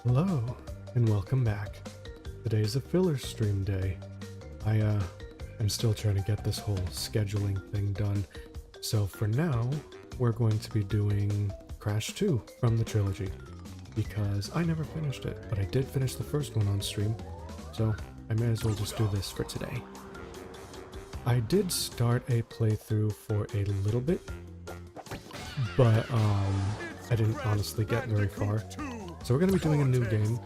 Hello, and welcome back. Today is a filler stream day. I'm still trying to get this whole scheduling thing done. So for now, we're going to be doing Crash 2 from the Trilogy. Because I never finished it, but I did finish the first one on stream. So I may as well just do this for today. I did start a playthrough for a little bit, but I didn't honestly get very far. So we're going to be doing a new game.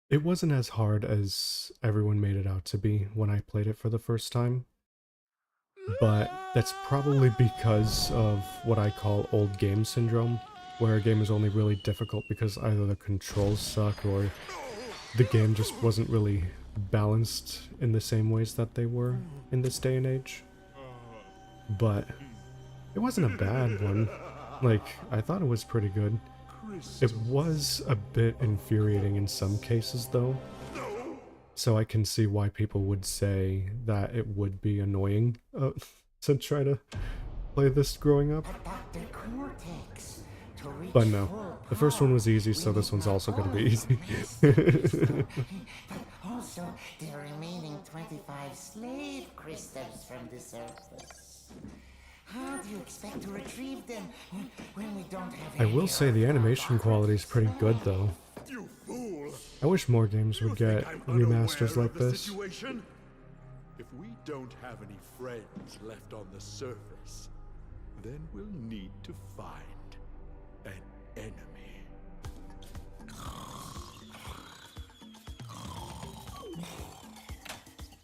It wasn't as hard as everyone made it out to be when I played it for the first time. But that's probably because of what I call old game syndrome, where a game is only really difficult because either the controls suck or the game just wasn't really balanced in the same ways that they were in this day and age. But it wasn't a bad one. Like, I thought it was pretty good. It was a bit infuriating in some cases, though. So I can see why people would say that it would be annoying to try to play this growing up. But no, the first one was easy, so this one's also going to be easy. Also, the remaining 25 slave crystals from the surface. How do you expect to retrieve them when we don't have I will say the animation quality is pretty good, though. You fool! I wish more games would get remasters like this. Situation? If we don't have any friends left on the surface, then we'll need to find an enemy.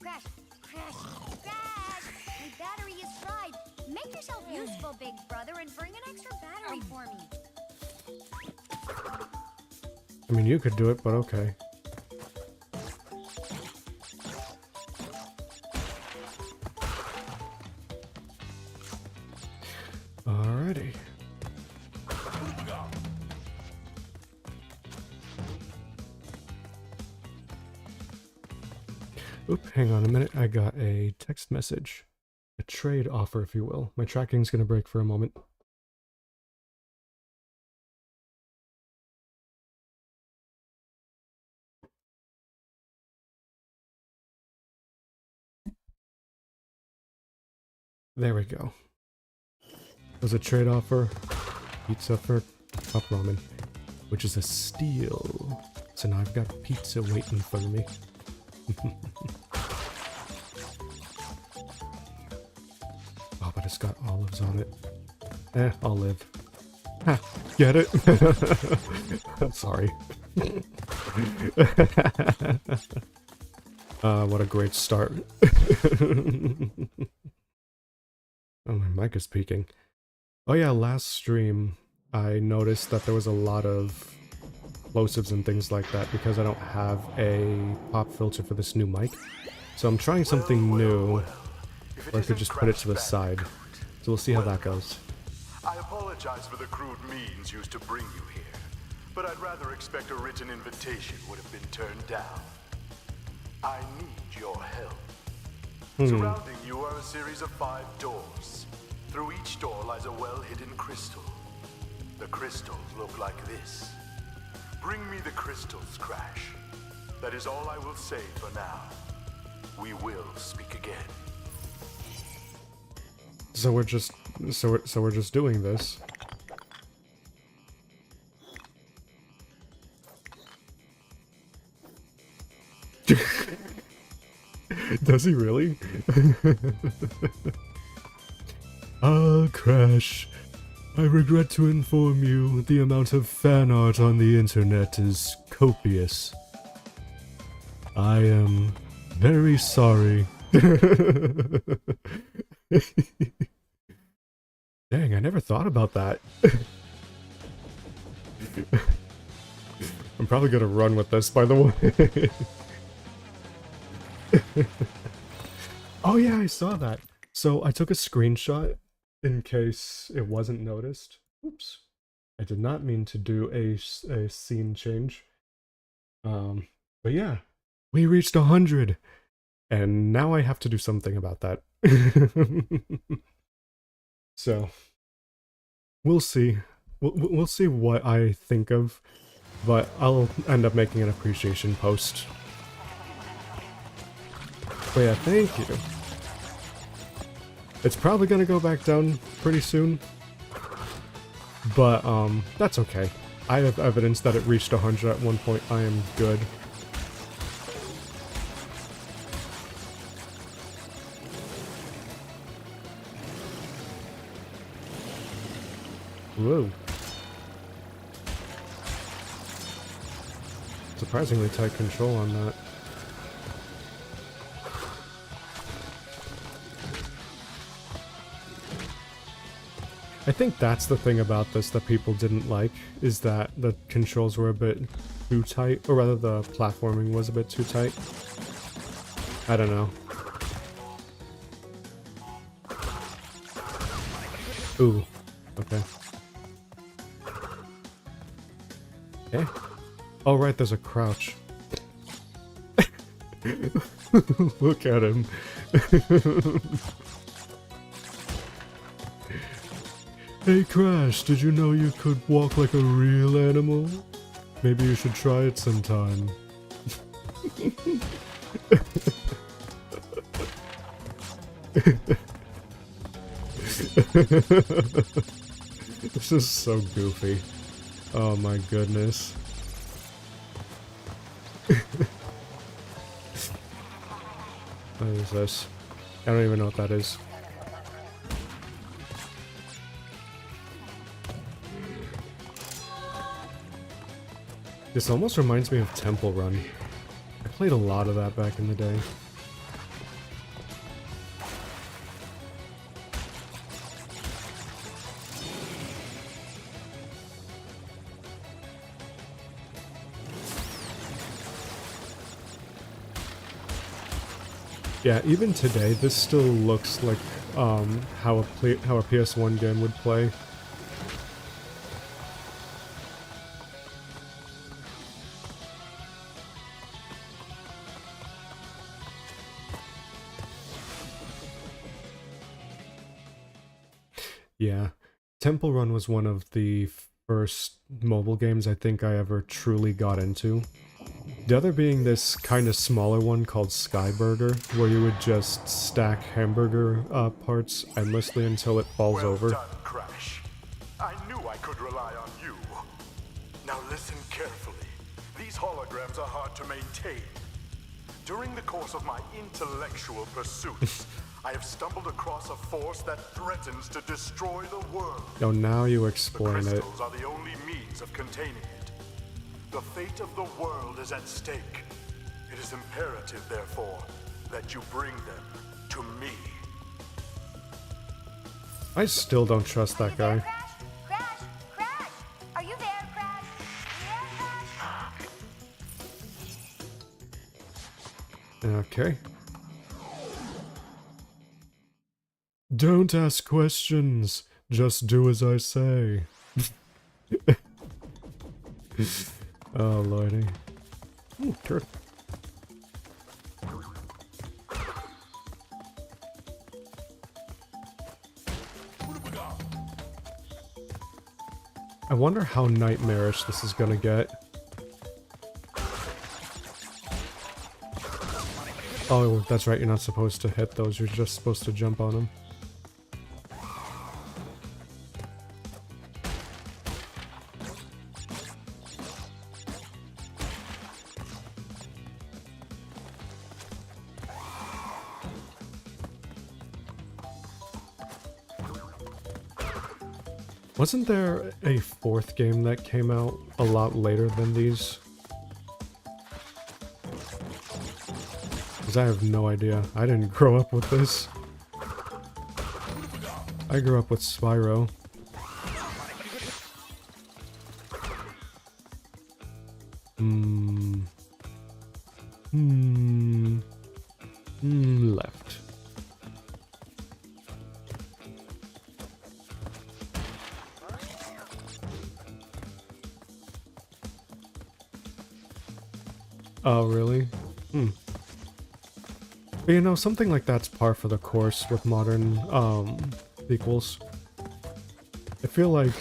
Crash! Crash! Crash! My battery is fried. Make yourself useful, big brother, and bring an extra battery for me. I mean, you could do it, but okay. Alrighty. Oop, hang on a minute. I got a text message. A trade offer, if you will. My tracking's gonna break for a moment. There we go. There's a trade offer. Pizza for cup ramen, which is a steal. So now I've got pizza waiting for me. Oh, but it's got olives on it. I'll live. Ha, get it? I'm sorry. What a great start. Oh, my mic is peaking. Oh yeah, last stream I noticed that there was a lot of plosives and things like that because I don't have a pop filter for this new mic. So I'm trying something new, or I could just put it to the side. So we'll see how that goes. I apologize for the crude means used to bring you here, but I'd rather expect a written invitation would have been turned down. I need your help. Surrounding you are a series of 5 doors. Through each door lies a well-hidden crystal. The crystals look like this. Bring me the crystals, Crash. That is all I will say for now. We will speak again. So we're just doing this. Does he really? Crash. I regret to inform you the amount of fan art on the internet is copious. I am very sorry. Dang, I never thought about that. I'm probably gonna run with this, by the way. Oh yeah, I saw that. So I took a screenshot in case it wasn't noticed. Oops. I did not mean to do a scene change. But yeah, we reached 100. And now I have to do something about that. So, we'll see. We'll see what I think of, but I'll end up making an appreciation post. But yeah, thank you. It's probably gonna go back down pretty soon, but that's okay. I have evidence that it reached 100 at one point. I am good. Whoa. Surprisingly tight control on that. I think that's the thing about this that people didn't like, is that the controls were a bit too tight, or rather the platforming was a bit too tight. I don't know. Ooh, okay. Okay. Oh right, there's a crouch. Look at him. Hey Crash, did you know you could walk like a real animal? Maybe you should try it sometime. This is so goofy. Oh my goodness. What is this? I don't even know what that is. This almost reminds me of Temple Run. I played a lot of that back in the day. Yeah, even today, this still looks like how a PS1 game would play. Yeah, Temple Run was one of the first mobile games I think I ever truly got into. The other being this kind of smaller one called Sky Burger, where you would just stack hamburger parts endlessly until it falls Well over. done, Crash. I knew I could rely on you. Now listen carefully. These holograms are hard to maintain. During the course of my intellectual pursuits, I have stumbled across a force that threatens to destroy the world. Oh, now you The explain it. crystals are the only means of containing it. The fate of the world is at stake. It is imperative, therefore, that you bring them to me. I still don't trust that guy. Crash? Crash? Crash? Are you there, Crash? Yeah, Crash? Okay. Don't ask questions. Just do as I say. Oh, lordy. Ooh, turtle. I wonder how nightmarish this is gonna get. Oh, that's right, you're not supposed to hit those, you're just supposed to jump on them. Wasn't there a fourth game that came out a lot later than these? Because I have no idea. I didn't grow up with this. I grew up with Spyro. Left. Oh, really? But you know, something like that's par for the course with modern, sequels. feel like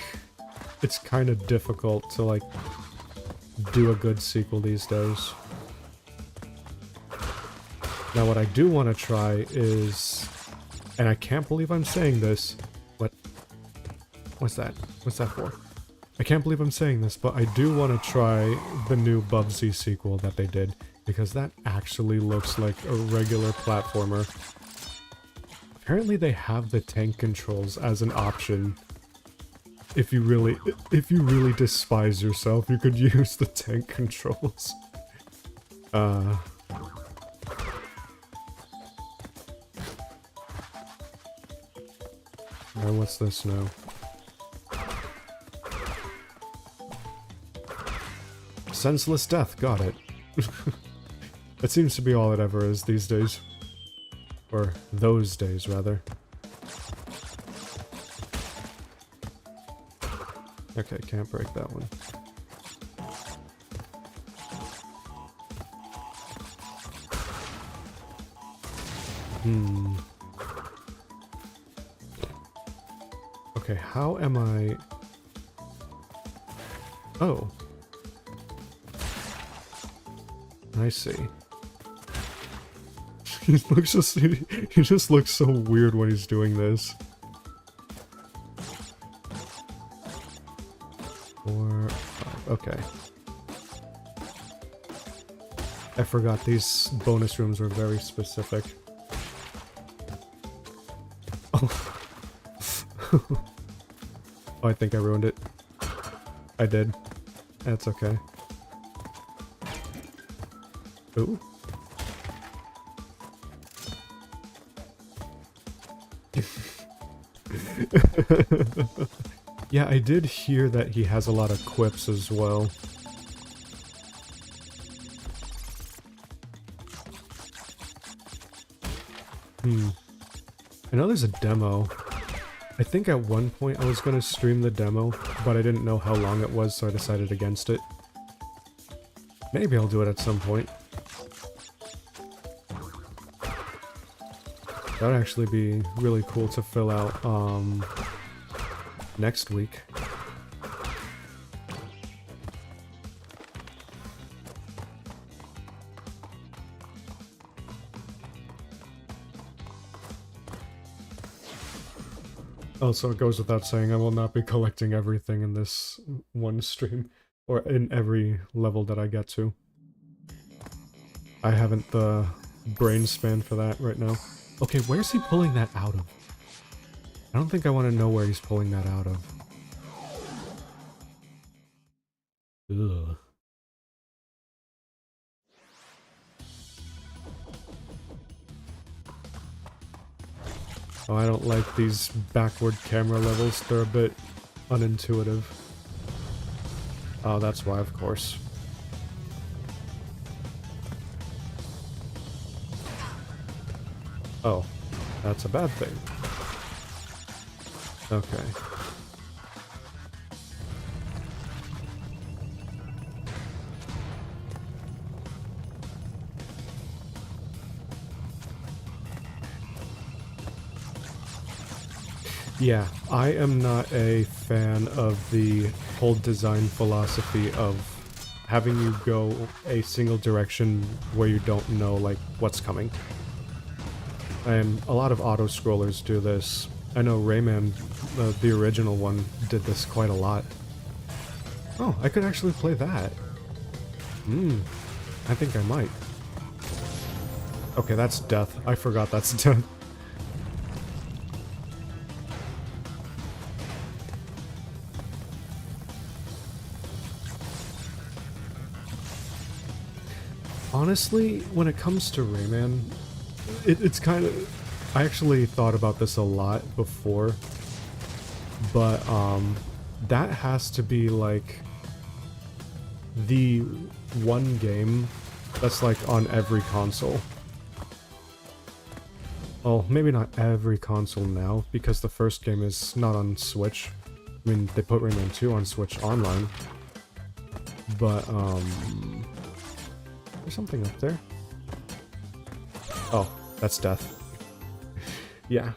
it's kind of difficult to, like, do a good sequel these days. Now what I do want to try is, and I can't believe I'm saying this, what's that? What's that for? I can't believe I'm saying this, but I do want to try the new Bubsy sequel that they did, because that actually looks like a regular platformer. Apparently they have the tank controls as an option. If you really despise yourself, you could use the tank controls. Alright, what's this now? Senseless death, got it. That seems to be all it ever is these days. Or those days, rather. Okay, can't break that one. Okay, how am I... Oh. I see. He just looks so weird when he's doing this. 4, 5, okay. I forgot these bonus rooms were very specific. Oh. Oh, I think I ruined it. I did. That's okay. Ooh. Yeah, I did hear that he has a lot of quips as well. I know there's a demo. I think at one point I was gonna stream the demo, but I didn't know how long it was, so I decided against it. Maybe I'll do it at some point. That would actually be really cool to fill out, next week. Also, it goes without saying, I will not be collecting everything in this one stream, or in every level that I get to. I haven't the brain span for that right now. Okay, where's he pulling that out of? I don't think I want to know where he's pulling that out of. Ugh. Oh, I don't like these backward camera levels. They're a bit unintuitive. Oh, that's why, of course. Oh, that's a bad thing. Okay. Yeah, I am not a fan of the whole design philosophy of having you go a single direction where you don't know, like, what's coming. And a lot of auto-scrollers do this. I know Rayman, the original one, did this quite a lot. Oh, I could actually play that. I think I might. Okay, that's death. I forgot that's death. Honestly, when it comes to Rayman, it's kind of... I actually thought about this a lot before, but that has to be like the one game that's like on every console. Well, maybe not every console now, because the first game is not on Switch. I mean, they put Rayman 2 on Switch Online, but there's something up there. Oh, that's death. Yeah.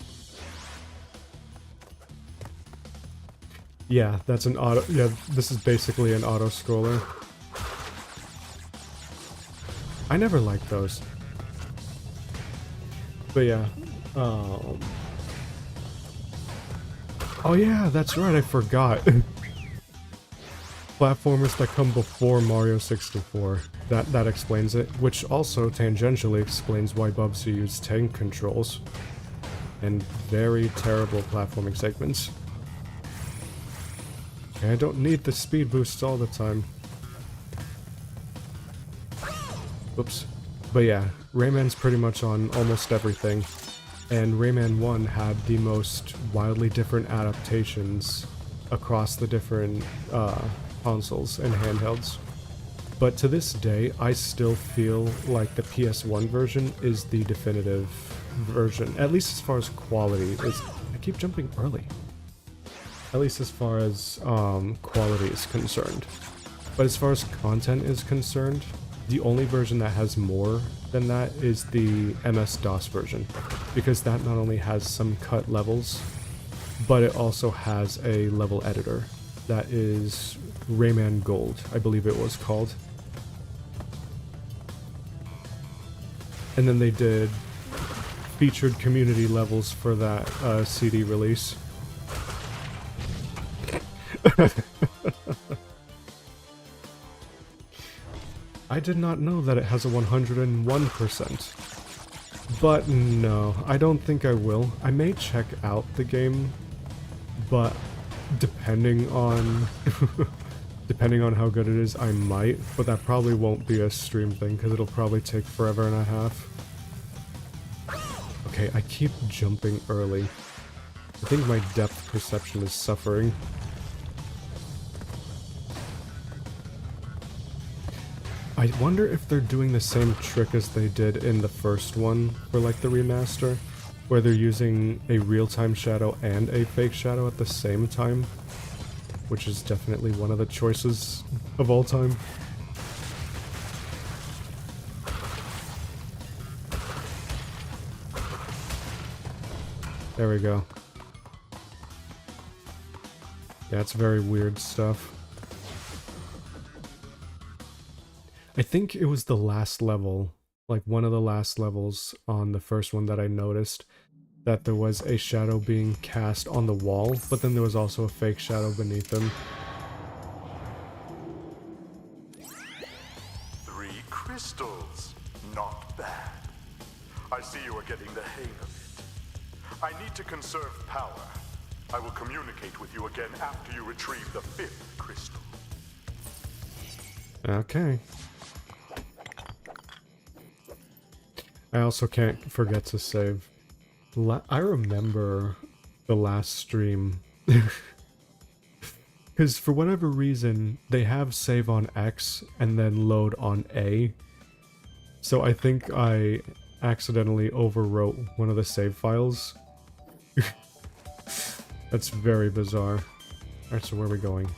Yeah, that's an auto. Yeah, this is basically an auto scroller. I never liked those. But yeah. Um. Oh yeah, that's right. I forgot. Platformers that come before Mario 64. That explains it. Which also tangentially explains why Bubsy used tank controls and very terrible platforming segments. Okay, I don't need the speed boosts all the time. Whoops. But yeah, Rayman's pretty much on almost everything, and Rayman 1 had the most wildly different adaptations across the different consoles and handhelds. But to this day, I still feel like the PS1 version is the definitive version, at least as far as quality is. I keep jumping early. At least as far as quality is concerned. But as far as content is concerned, the only version that has more than that is the MS-DOS version, because that not only has some cut levels, but it also has a level editor. That is Rayman Gold, I believe it was called. And then they did featured community levels for that CD release. I did not know that it has a 101%. But no, I don't think I will. I may check out the game, but depending on depending on how good it is, I might. But that probably won't be a stream thing, because it'll probably take forever and a half. Okay, I keep jumping early. I think my depth perception is suffering. I wonder if they're doing the same trick as they did in the first one for like the remaster, where they're using a real-time shadow and a fake shadow at the same time, which is definitely one of the choices of all time. There we go. Yeah, it's very weird stuff. I think it was the last level, like one of the last levels on the first one that I noticed, that there was a shadow being cast on the wall, but then there was also a fake shadow beneath them. 3 crystals. Not bad. I see you are getting the hang of it. I need to conserve power. I will communicate with you again after you retrieve the 5th crystal. Okay. I also can't forget to save. I remember the last stream. Because for whatever reason, they have save on X and then load on A. So I think I accidentally overwrote one of the save files. That's very bizarre. Alright, so where are we going?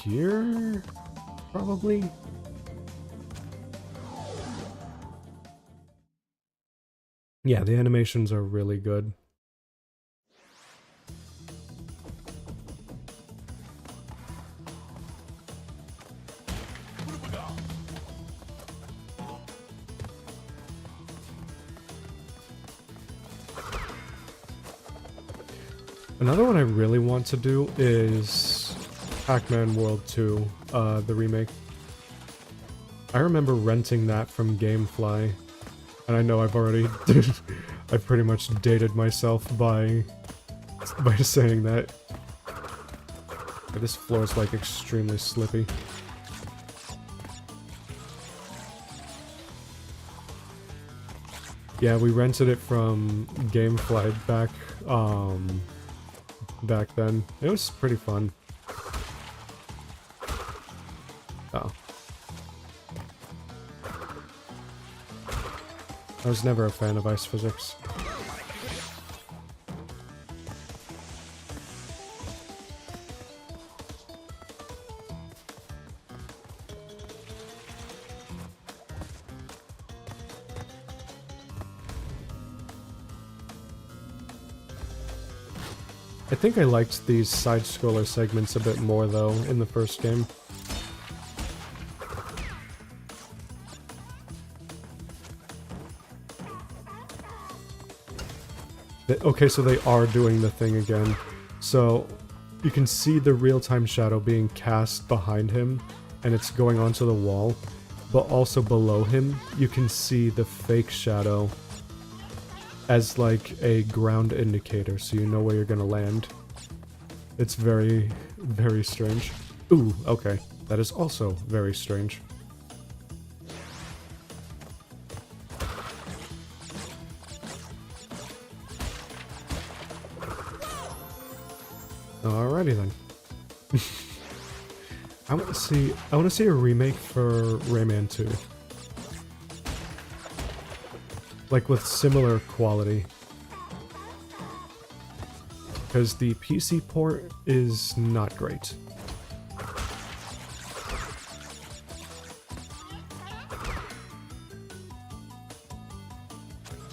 Here? Probably? Yeah, the animations are really good. Another one I really want to do is Pac-Man World 2, the remake. I remember renting that from Gamefly, and I know I've already I've pretty much dated myself by saying that. This floor is like extremely slippy. Yeah, we rented it from Gamefly back then. It was pretty fun. Oh. I was never a fan of ice physics. I think I liked these side-scroller segments a bit more, though, in the first game. Okay, so they are doing the thing again. So, you can see the real-time shadow being cast behind him, and it's going onto the wall. But also below him, you can see the fake shadow as like a ground indicator, so you know where you're gonna land. It's very, very strange. Ooh, okay. That is also very strange. Alrighty then. I want to see a remake for Rayman 2. Like with similar quality. Because the PC port is not great.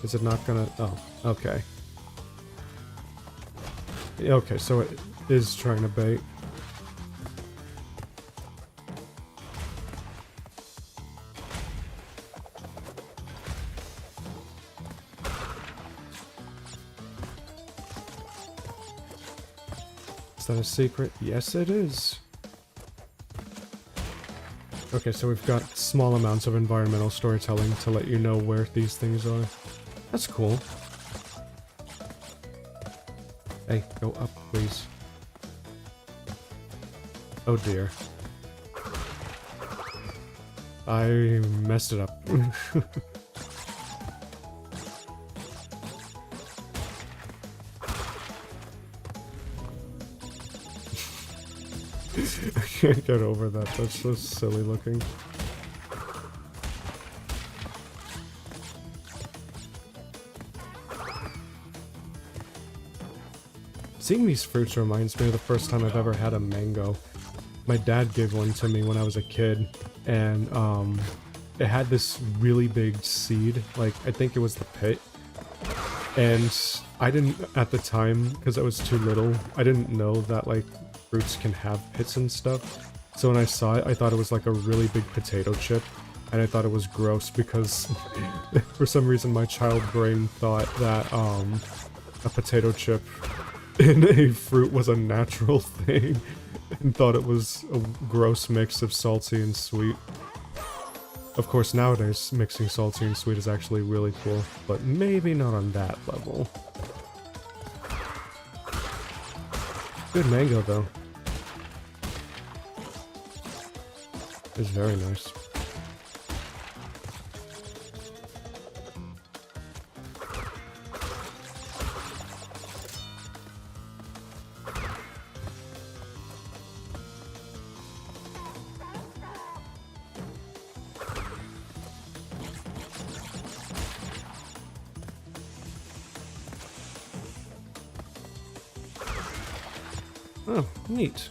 Is it not gonna... oh, okay. Okay, so it is trying to bait. Is that a secret? Yes, it is. Okay, so we've got small amounts of environmental storytelling to let you know where these things are. That's cool. Hey, go up, please. Oh dear. I messed it up. I can't get over that. That's so silly looking. Seeing these fruits reminds me of the first time I've ever had a mango. My dad gave one to me when I was a kid, and it had this really big seed, like I think it was the pit, and I didn't, at the time, because I was too little, I didn't know that like fruits can have pits and stuff, so when I saw it I thought it was like a really big potato chip, and I thought it was gross because for some reason my child brain thought that a potato chip in a fruit was a natural thing, and thought it was a gross mix of salty and sweet. Of course, nowadays, mixing salty and sweet is actually really cool, but maybe not on that level. Good mango, though. It's very nice. Oh, neat.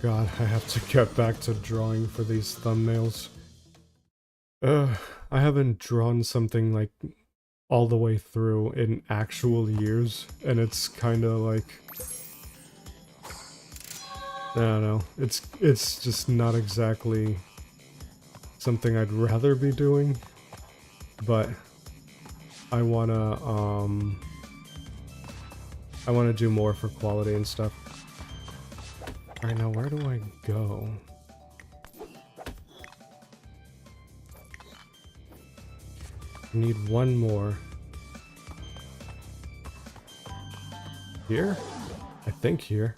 God, I have to get back to drawing for these thumbnails. I haven't drawn something like all the way through in actual years, and it's kinda like... I don't know, it's just not exactly something I'd rather be doing, but I wanna do more for quality and stuff. Alright, now where do I go? I need one more. Here? I think here.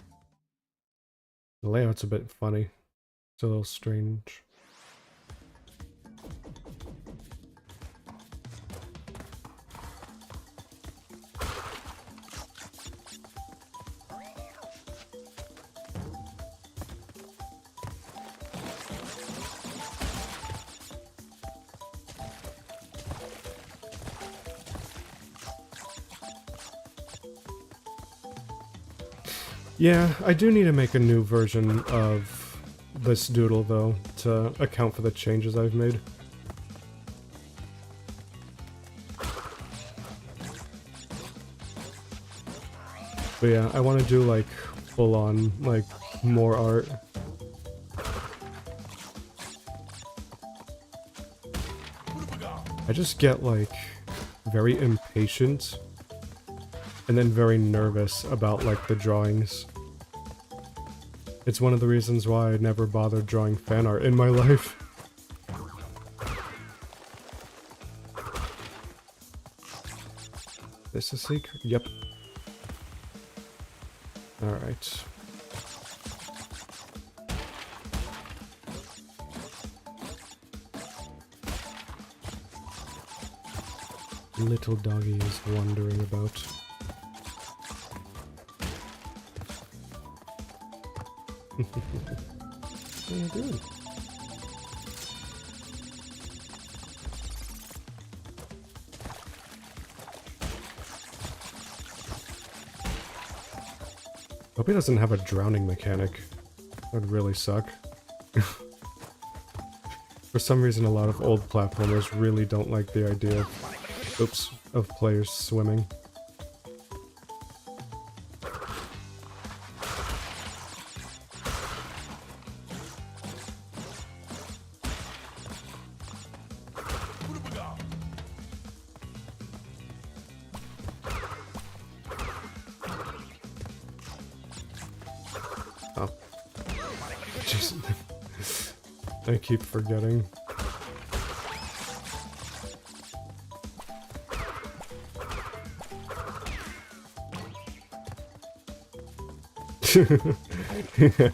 The layout's a bit funny. It's a little strange. Yeah, I do need to make a new version of this doodle, though. to account for the changes I've made. But yeah, I want to do like full-on, like, more art. I just get like very impatient and then very nervous about like the drawings. It's one of the reasons why I never bothered drawing fan art in my life. This a secret? Yep. Alright. Little doggy is wandering about. What are you doing? Hope he doesn't have a drowning mechanic. That would really suck. For some reason, a lot of old platformers really don't like the idea of, oops, of players swimming. Oh. Jeez. I keep forgetting. Yeah.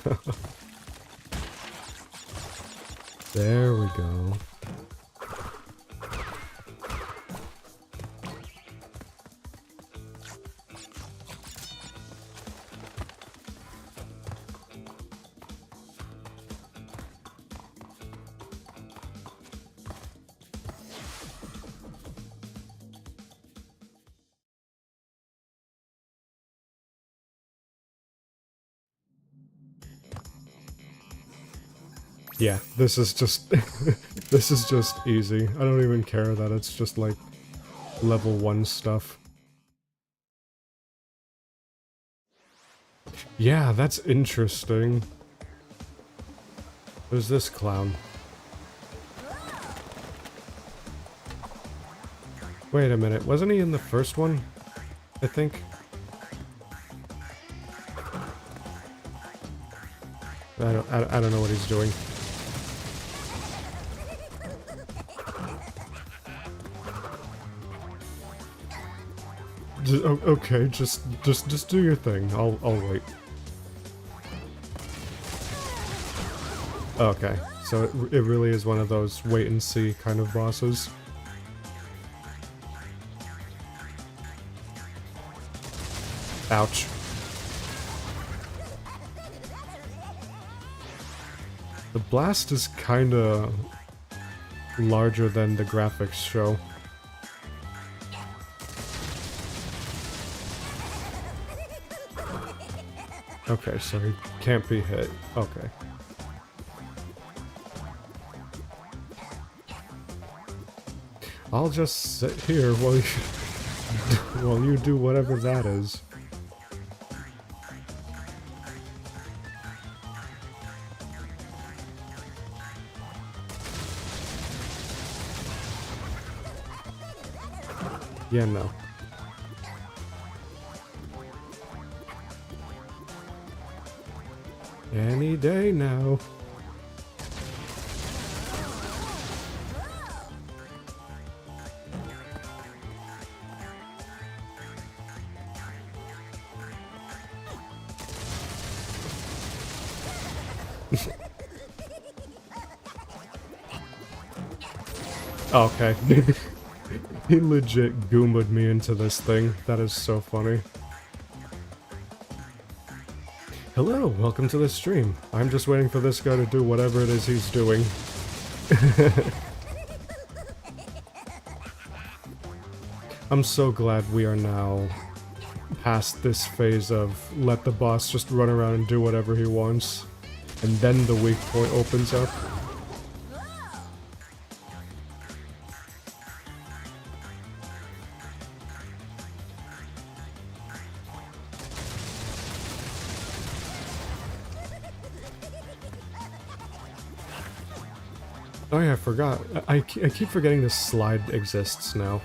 There we go. Yeah, this is just this is just easy. I don't even care that it's just like level 1 stuff. Yeah, that's interesting. Who's this clown? Wait a minute, wasn't he in the first one? I think. I don't know what he's doing. Okay, just do your thing. I'll wait. Okay, so it really is one of those wait and see kind of bosses. Ouch. The blast is kinda larger than the graphics show. Okay, so he can't be hit. Okay. I'll just sit here while you while you do whatever that is. Yeah, no. Any day now. Okay. He legit goomba'd me into this thing. That is so funny. Hello, welcome to the stream. I'm just waiting for this guy to do whatever it is he's doing. I'm so glad we are now past this phase of let the boss just run around and do whatever he wants, and then the weak point opens up. Oh yeah, I forgot. I keep forgetting this slide exists now.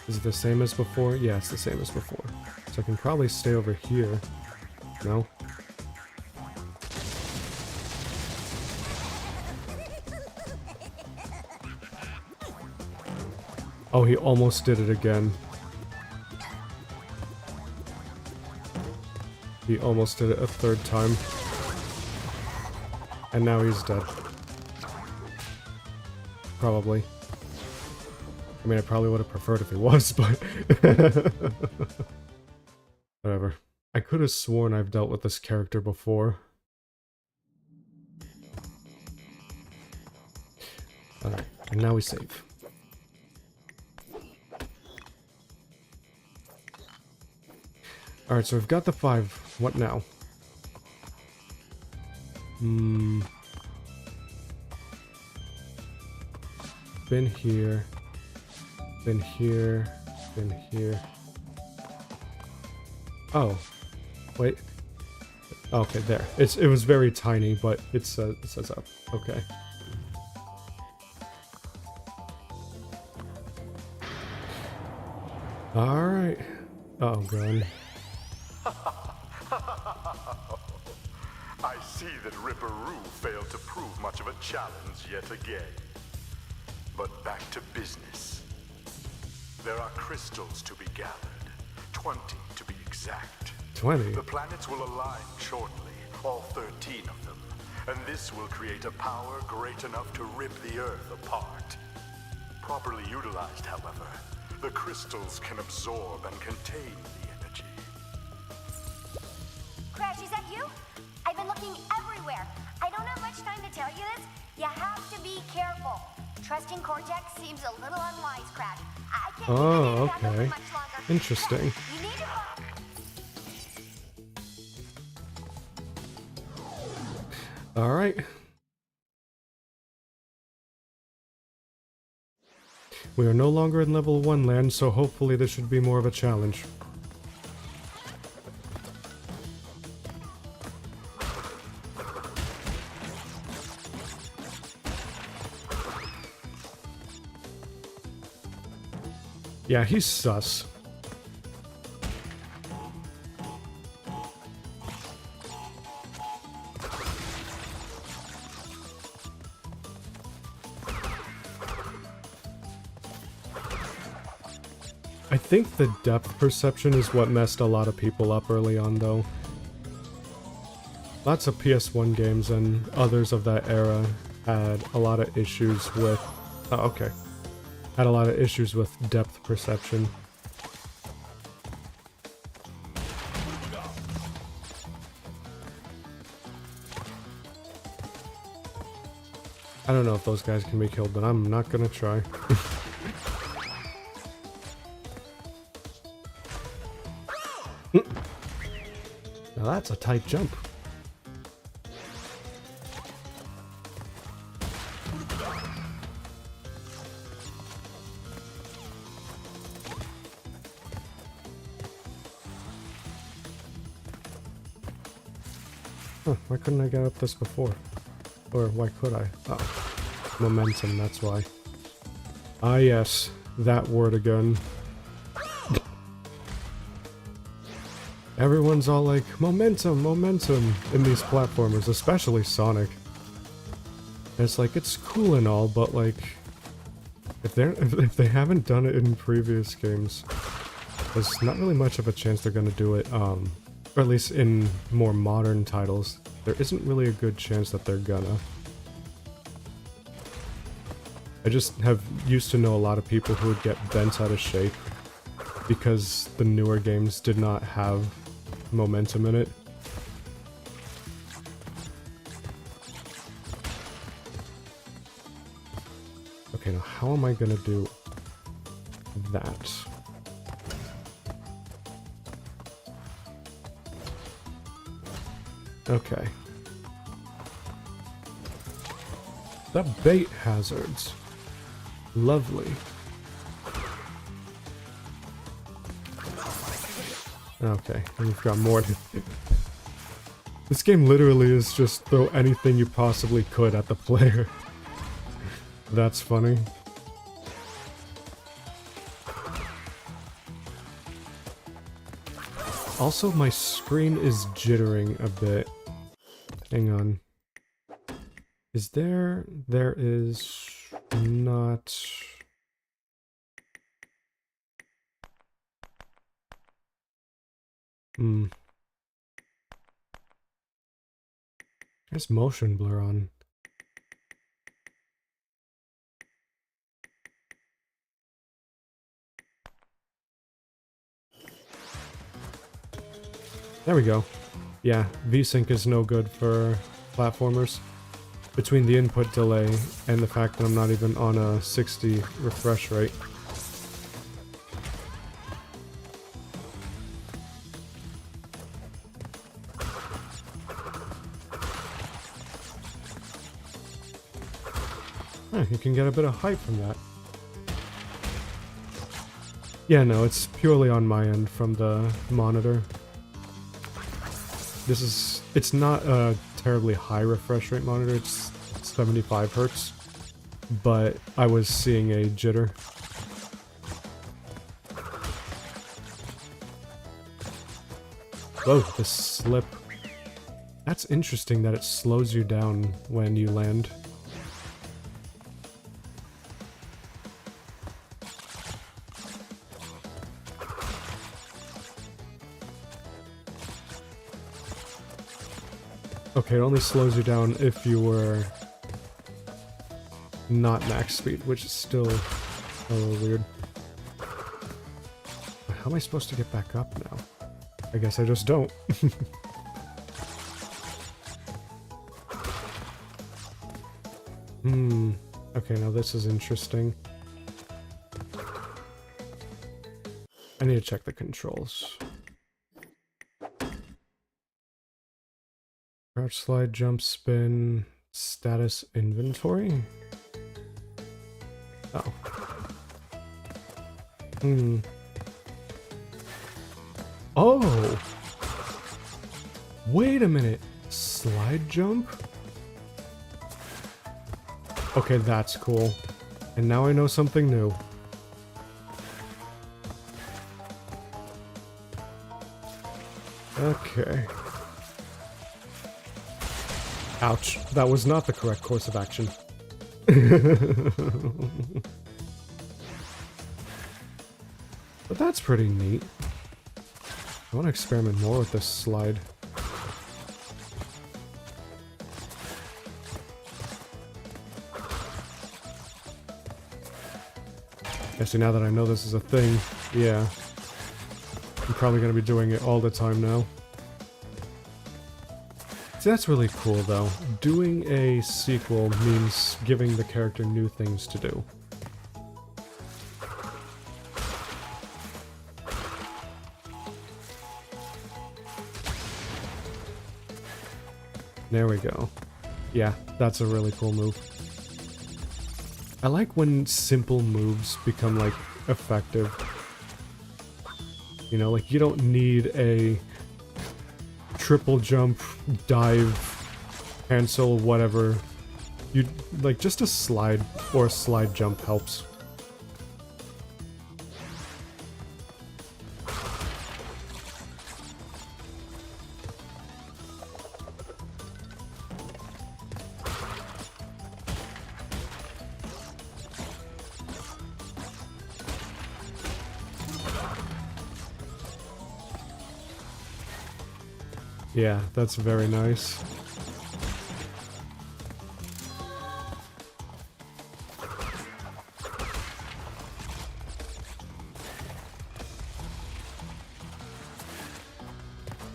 Is it the same as before? Yeah, it's the same as before. So I can probably stay over here. No? Oh, he almost did it again. He almost did it a third time. And now he's dead. Probably. I mean, I probably would have preferred if he was, but... Whatever. I could have sworn I've dealt with this character before. Alright, and now we save. Alright, so we've got the 5. What now? Been here. Been here. Been here. Oh. Wait. Okay, there. It was very tiny, but it says up. Okay. Alright. Oh, God. I see that Ripperoo failed to prove much of a challenge yet again. But back to business. There are crystals to be gathered. 20 to be exact. 20? The planets will align shortly, all 13 of them. And this will create a power great enough to rip the Earth apart. Properly utilized, however, the crystals can absorb and contain the energy. Crash, is that you? I've been looking everywhere. I don't have much time to tell you this. You have to be careful. Trusting Cortex seems a little unwise, Crash. I can't Oh, keep it okay. much longer. Interesting. You need to... Alright. We are no longer in level 1 land, so hopefully this should be more of a challenge. Yeah, he's sus. I think the depth perception is what messed a lot of people up early on, though. Lots of PS1 games and others of that era had a lot of issues with... Oh, okay. Had a lot of issues with depth perception. I don't know if those guys can be killed, but I'm not gonna try. Now that's a tight jump. Huh, why couldn't I get up this before? Or why could I? Oh, momentum, that's why. Ah yes, that word again. Everyone's all like, momentum, momentum, in these platformers, especially Sonic. And it's like, it's cool and all, but like, if they haven't done it in previous games, there's not really much of a chance they're gonna do it, or at least in more modern titles, there isn't really a good chance that they're gonna. I just have used to know a lot of people who would get bent out of shape because the newer games did not have momentum in it. Okay, now how am I gonna do that? Okay. The bait hazards. Lovely. Okay, and we've got more to... This game literally is just throw anything you possibly could at the player. That's funny. Also, my screen is jittering a bit. Hang on. Is there... There is... not... There's motion blur on. There we go. Yeah, VSync is no good for platformers. Between the input delay and the fact that I'm not even on a 60 refresh rate. You can get a bit of hype from that. Yeah, no, it's purely on my end from the monitor. It's not a terribly high refresh rate monitor, it's 75 Hertz, but I was seeing a jitter. Whoa, the slip. That's interesting that it slows you down when you land. Okay, it only slows you down if you were not max speed, which is still a little weird. How am I supposed to get back up now? I guess I just don't. Okay, now this is interesting. I need to check the controls. Crouch, slide, jump, spin, status, inventory? Oh. Oh! Wait a minute. Slide jump? Okay, that's cool. And now I know something new. Okay. Ouch. That was not the correct course of action. But that's pretty neat. I want to experiment more with this slide. Yeah, see, now that I know this is a thing, yeah. I'm probably going to be doing it all the time now. See, that's really cool, though. Doing a sequel means giving the character new things to do. There we go. Yeah, that's a really cool move. I like when simple moves become, like, effective. You know, like, you don't need a triple jump, dive, cancel, whatever. You, like, just a slide or a slide jump helps. Yeah, that's very nice.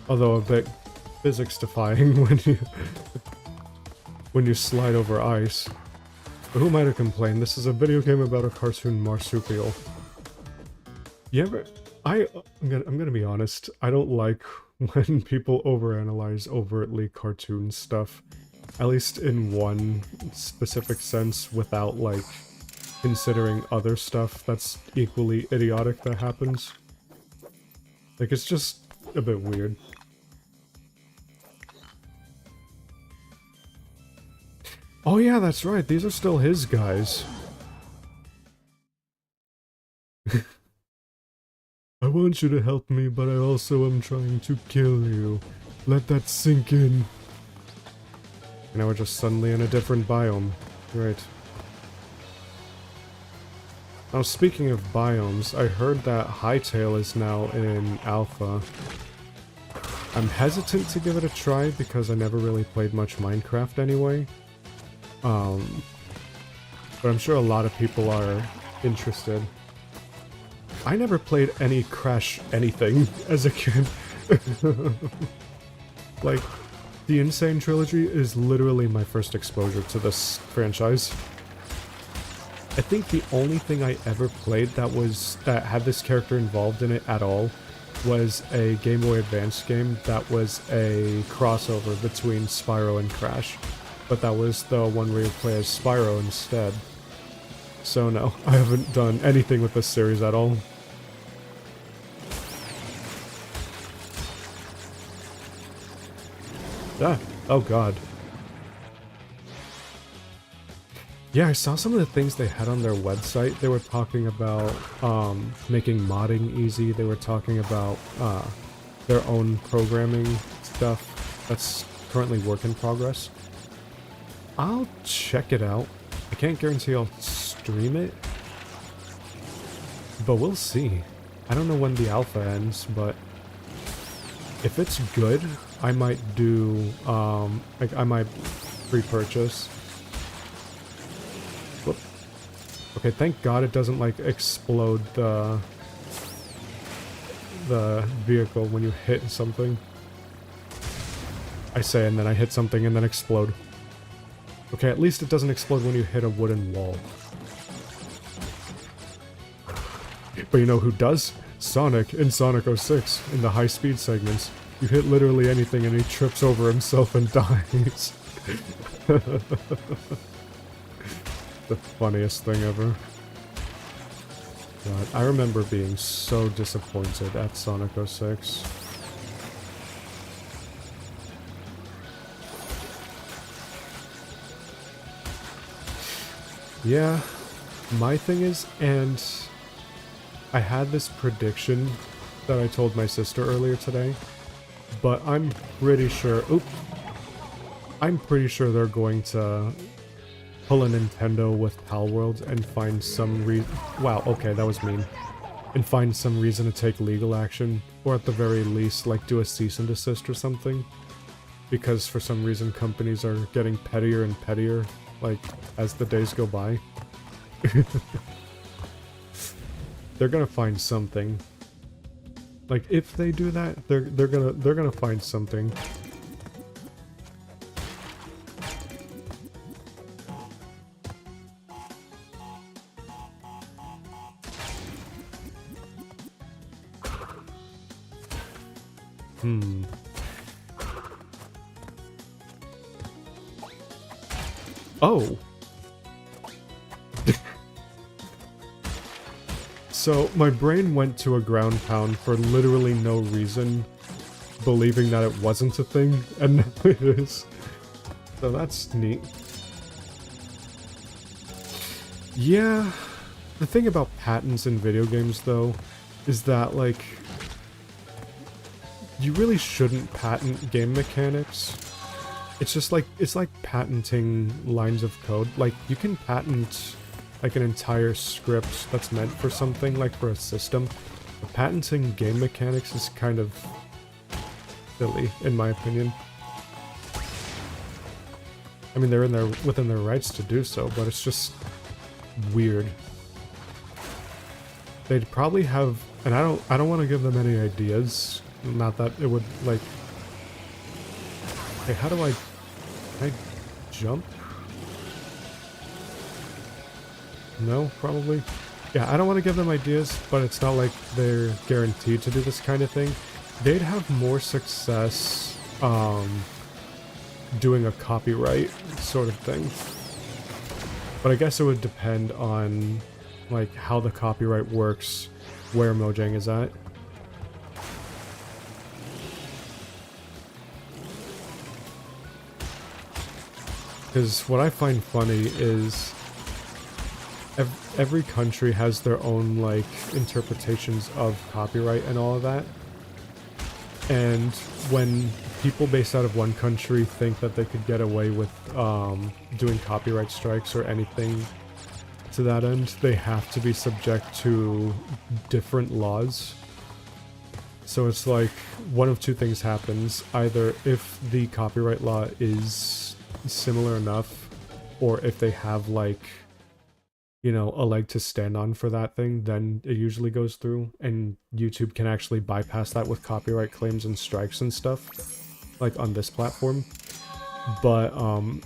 Although a bit physics defying when you slide over ice. But who might have complained? This is a video game about a cartoon marsupial. You ever... I'm gonna be honest, I don't like when people overanalyze overtly cartoon stuff. At least in one specific sense, without, like, considering other stuff that's equally idiotic that happens. Like, it's just a bit weird. Oh yeah, that's right. These are still his guys. I want you to help me, but I also am trying to kill you. Let that sink in. Now we're just suddenly in a different biome. Great. Now speaking of biomes, I heard that Hytale is now in Alpha. I'm hesitant to give it a try because I never really played much Minecraft anyway. But I'm sure a lot of people are interested. I never played any Crash anything as a kid. Like, the Insane Trilogy is literally my first exposure to this franchise. I think the only thing I ever played that had this character involved in it at all was a Game Boy Advance game that was a crossover between Spyro and Crash. But that was the one where you play as Spyro instead. So no, I haven't done anything with this series at all. Ah, oh god. Yeah, I saw some of the things they had on their website. They were talking about making modding easy. They were talking about their own programming stuff that's currently work in progress. I'll check it out. I can't guarantee I'll stream it, but we'll see. I don't know when the alpha ends, but if it's good, I might do, like, I might pre-purchase. Whoop. Okay, thank God it doesn't, like, explode the vehicle when you hit something. I say, and then I hit something and then explode. Okay, at least it doesn't explode when you hit a wooden wall. But you know who does? Sonic in Sonic 06, in the high-speed segments. You hit literally anything and he trips over himself and dies. The funniest thing ever. God, I remember being so disappointed at Sonic 06. Yeah, my thing is, and I had this prediction that I told my sister earlier today, but I'm pretty sure, I'm pretty sure they're going to pull a Nintendo with Palworld and find some wow, okay, that was mean. And find some reason to take legal action, or at the very least, like, do a cease and desist or something. Because for some reason companies are getting pettier and pettier, like, as the days go by. They're gonna find something. Like, if they do that, they're gonna find something. Oh. So, my brain went to a ground pound for literally no reason, believing that it wasn't a thing, and now it is. So that's neat. Yeah, the thing about patents in video games, though, is that, like, you really shouldn't patent game mechanics. It's just like, it's like patenting lines of code. Like, you can patent, like, an entire script that's meant for something, like for a system. But patenting game mechanics is kind of silly, in my opinion. I mean, they're within their rights to do so, but it's just weird. They'd probably have, and I don't want to give them any ideas. Not that it would, like... Okay, how do I... Can I jump? No, probably. Yeah, I don't want to give them ideas, but it's not like they're guaranteed to do this kind of thing. They'd have more success, doing a copyright sort of thing. But I guess it would depend on, like, how the copyright works, where Mojang is at. Because what I find funny is every country has their own, like, interpretations of copyright and all of that. And when people based out of one country think that they could get away with doing copyright strikes or anything to that end, they have to be subject to different laws. So it's like one of two things happens. Either if the copyright law is similar enough, or if they have, like, you know, a leg to stand on for that thing, then it usually goes through, and YouTube can actually bypass that with copyright claims and strikes and stuff, like on this platform. But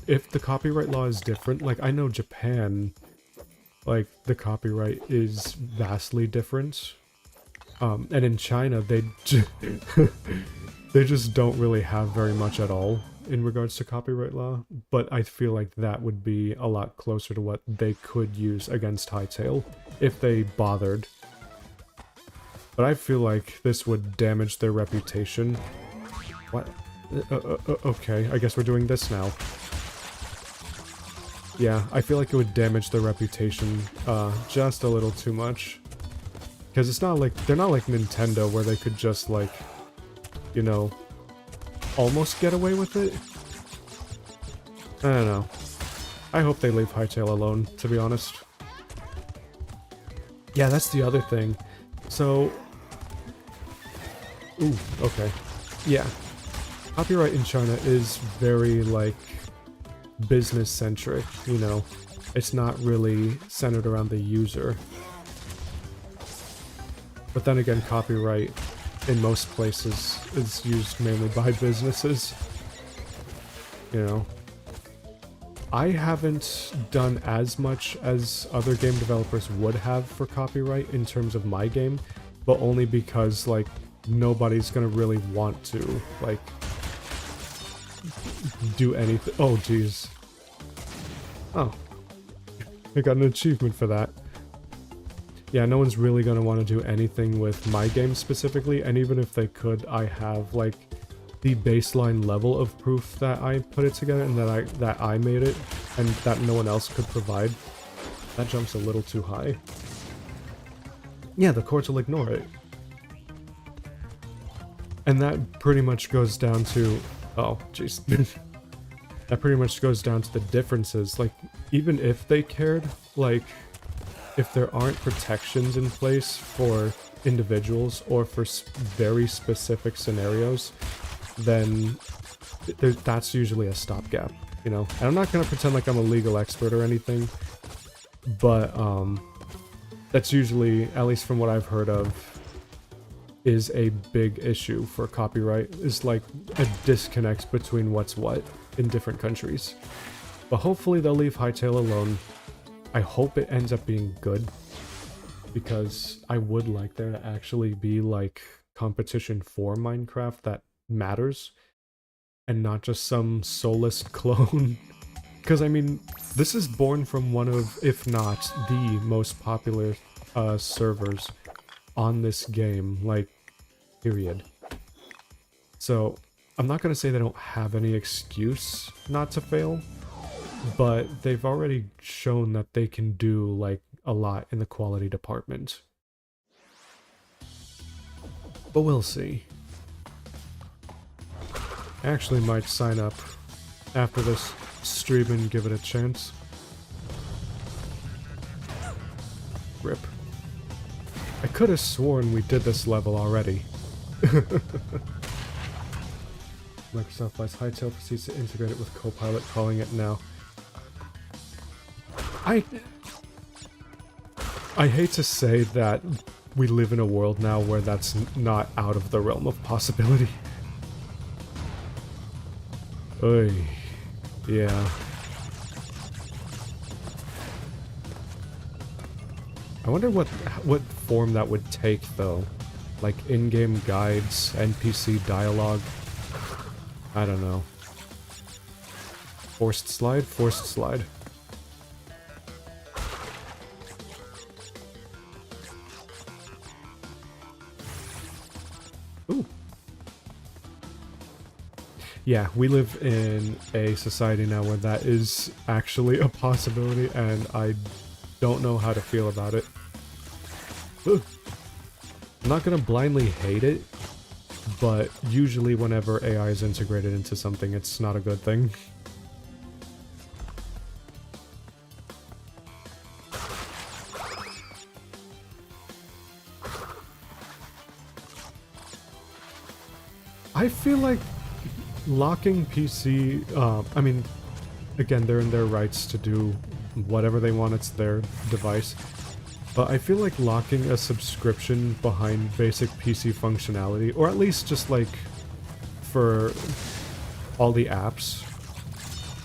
if the copyright law is different, like I know Japan, like the copyright is vastly different. And in China, they just don't really have very much at all in regards to copyright law, but I feel like that would be a lot closer to what they could use against Hytale if they bothered. But I feel like this would damage their reputation. What? Okay, I guess we're doing this now. Yeah, I feel like it would damage their reputation just a little too much. Because it's not like, they're not like Nintendo where they could just, like, you know, almost get away with it. I don't know. I hope they leave Hytale alone, to be honest. Yeah, that's the other thing. So... Ooh, okay. Yeah. Copyright in China is very, like, business-centric, you know. It's not really centered around the user. But then again, copyright in most places is used mainly by businesses. You know. I haven't done as much as other game developers would have for copyright in terms of my game, but only because, like, nobody's gonna really want to, like, do anything. Oh, jeez. Oh. I got an achievement for that. Yeah, no one's really gonna want to do anything with my game specifically, and even if they could, I have, like, the baseline level of proof that I put it together and that I made it, and that no one else could provide. That jump's a little too high. Yeah, the courts will ignore it. And that pretty much goes down to... Oh, jeez. That pretty much goes down to the differences. Like, even if they cared, like... if there aren't protections in place for individuals or for very specific scenarios, then that's usually a stopgap, you know? And I'm not gonna pretend like I'm a legal expert or anything, but that's usually, at least from what I've heard of, is a big issue for copyright, is like a disconnect between what's what in different countries. But hopefully they'll leave Hytale alone. I hope it ends up being good, because I would like there to actually be, like, competition for Minecraft that matters, and not just some soulless clone. Because, I mean, this is born from one of, if not the most popular servers on this game, like, period. So, I'm not going to say they don't have any excuse not to fail, but they've already shown that they can do, like, a lot in the quality department. But we'll see. I actually might sign up after this stream and give it a chance. Rip. I could have sworn we did this level already. Microsoft buys Hytale, proceeds to integrate it with Copilot, calling it now. I hate to say that we live in a world now where that's not out of the realm of possibility. Oy. Yeah. I wonder what form that would take, though. Like, in-game guides, NPC dialogue. I don't know. Forced slide? Forced slide. Yeah, we live in a society now where that is actually a possibility, and I don't know how to feel about it. Ugh. I'm not gonna blindly hate it, but usually whenever AI is integrated into something, it's not a good thing. I feel like locking PC, I mean, again, they're in their rights to do whatever they want, it's their device. But I feel like locking a subscription behind basic PC functionality, or at least just like for all the apps,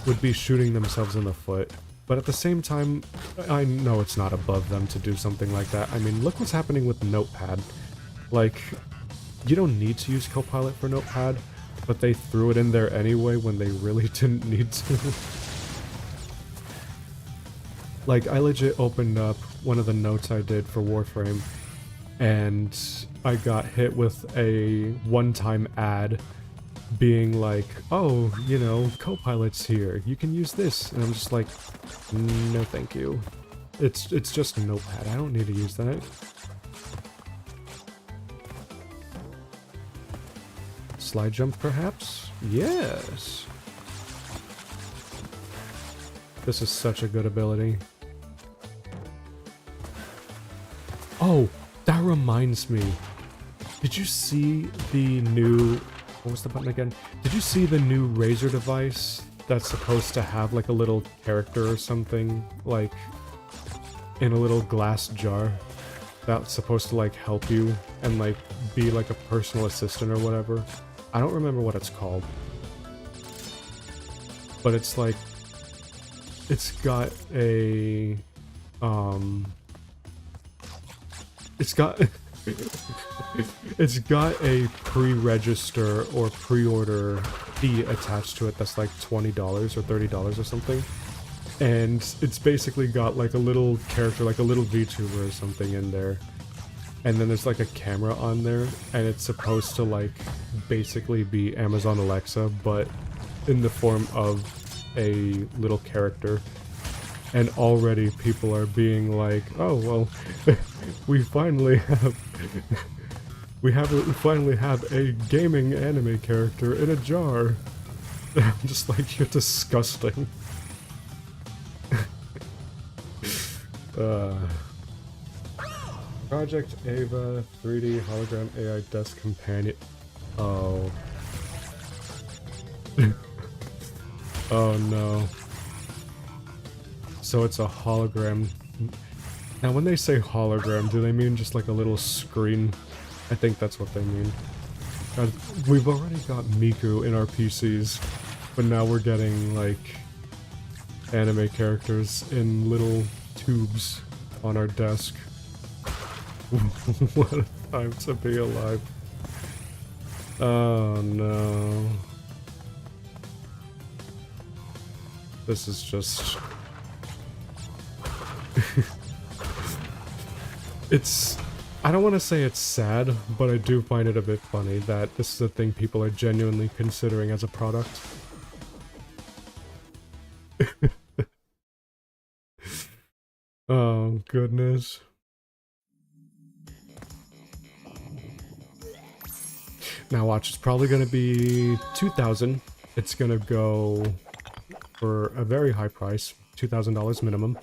would be shooting themselves in the foot. But at the same time, I know it's not above them to do something like that. I mean, look what's happening with Notepad. Like, you don't need to use Copilot for Notepad, but they threw it in there anyway when they really didn't need to. Like, I legit opened up one of the notes I did for Warframe, and I got hit with a one-time ad being like, oh, you know, Copilot's here, you can use this. And I'm just like, no thank you. It's just a Notepad, I don't need to use that. Slide jump, perhaps? Yes! This is such a good ability. Oh, that reminds me. Did you see the new... What was the button again? Did you see the new Razer device that's supposed to have like a little character or something, like, in a little glass jar? That's supposed to like help you and like be like a personal assistant or whatever. I don't remember what it's called. But it's like... It's got a... It's got... it's got a pre-register or pre-order fee attached to it that's like $20 or $30 or something. And it's basically got like a little character, like a little VTuber or something in there. And then there's like a camera on there, and it's supposed to like basically be Amazon Alexa, but in the form of a little character. And already people are being like, oh well, we finally have we finally have a gaming anime character in a jar. I'm just like, you're disgusting. Project Ava 3D hologram AI desk companion. Oh. Oh no. So it's a hologram. Now when they say hologram, do they mean just like a little screen? I think that's what they mean. God, we've already got Miku in our PCs, but now we're getting like anime characters in little tubes on our desk. What a time to be alive. Oh no. This is just... It's... I don't want to say it's sad, but I do find it a bit funny that this is a thing people are genuinely considering as a product. Oh, goodness. Now watch, it's probably gonna be 2,000. It's gonna go for a very high price, $2,000 minimum.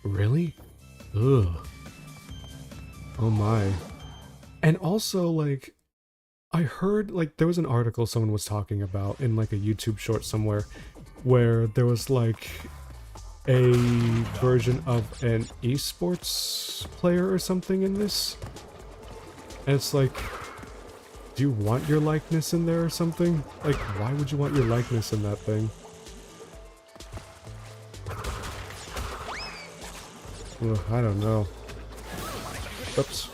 Really? Ugh. Oh my. And also, like, I heard, like, there was an article someone was talking about in, like, a YouTube short somewhere, where there was, like, a version of an esports player or something in this. And it's like, do you want your likeness in there or something? Like, why would you want your likeness in that thing? Ugh, I don't know. Oops.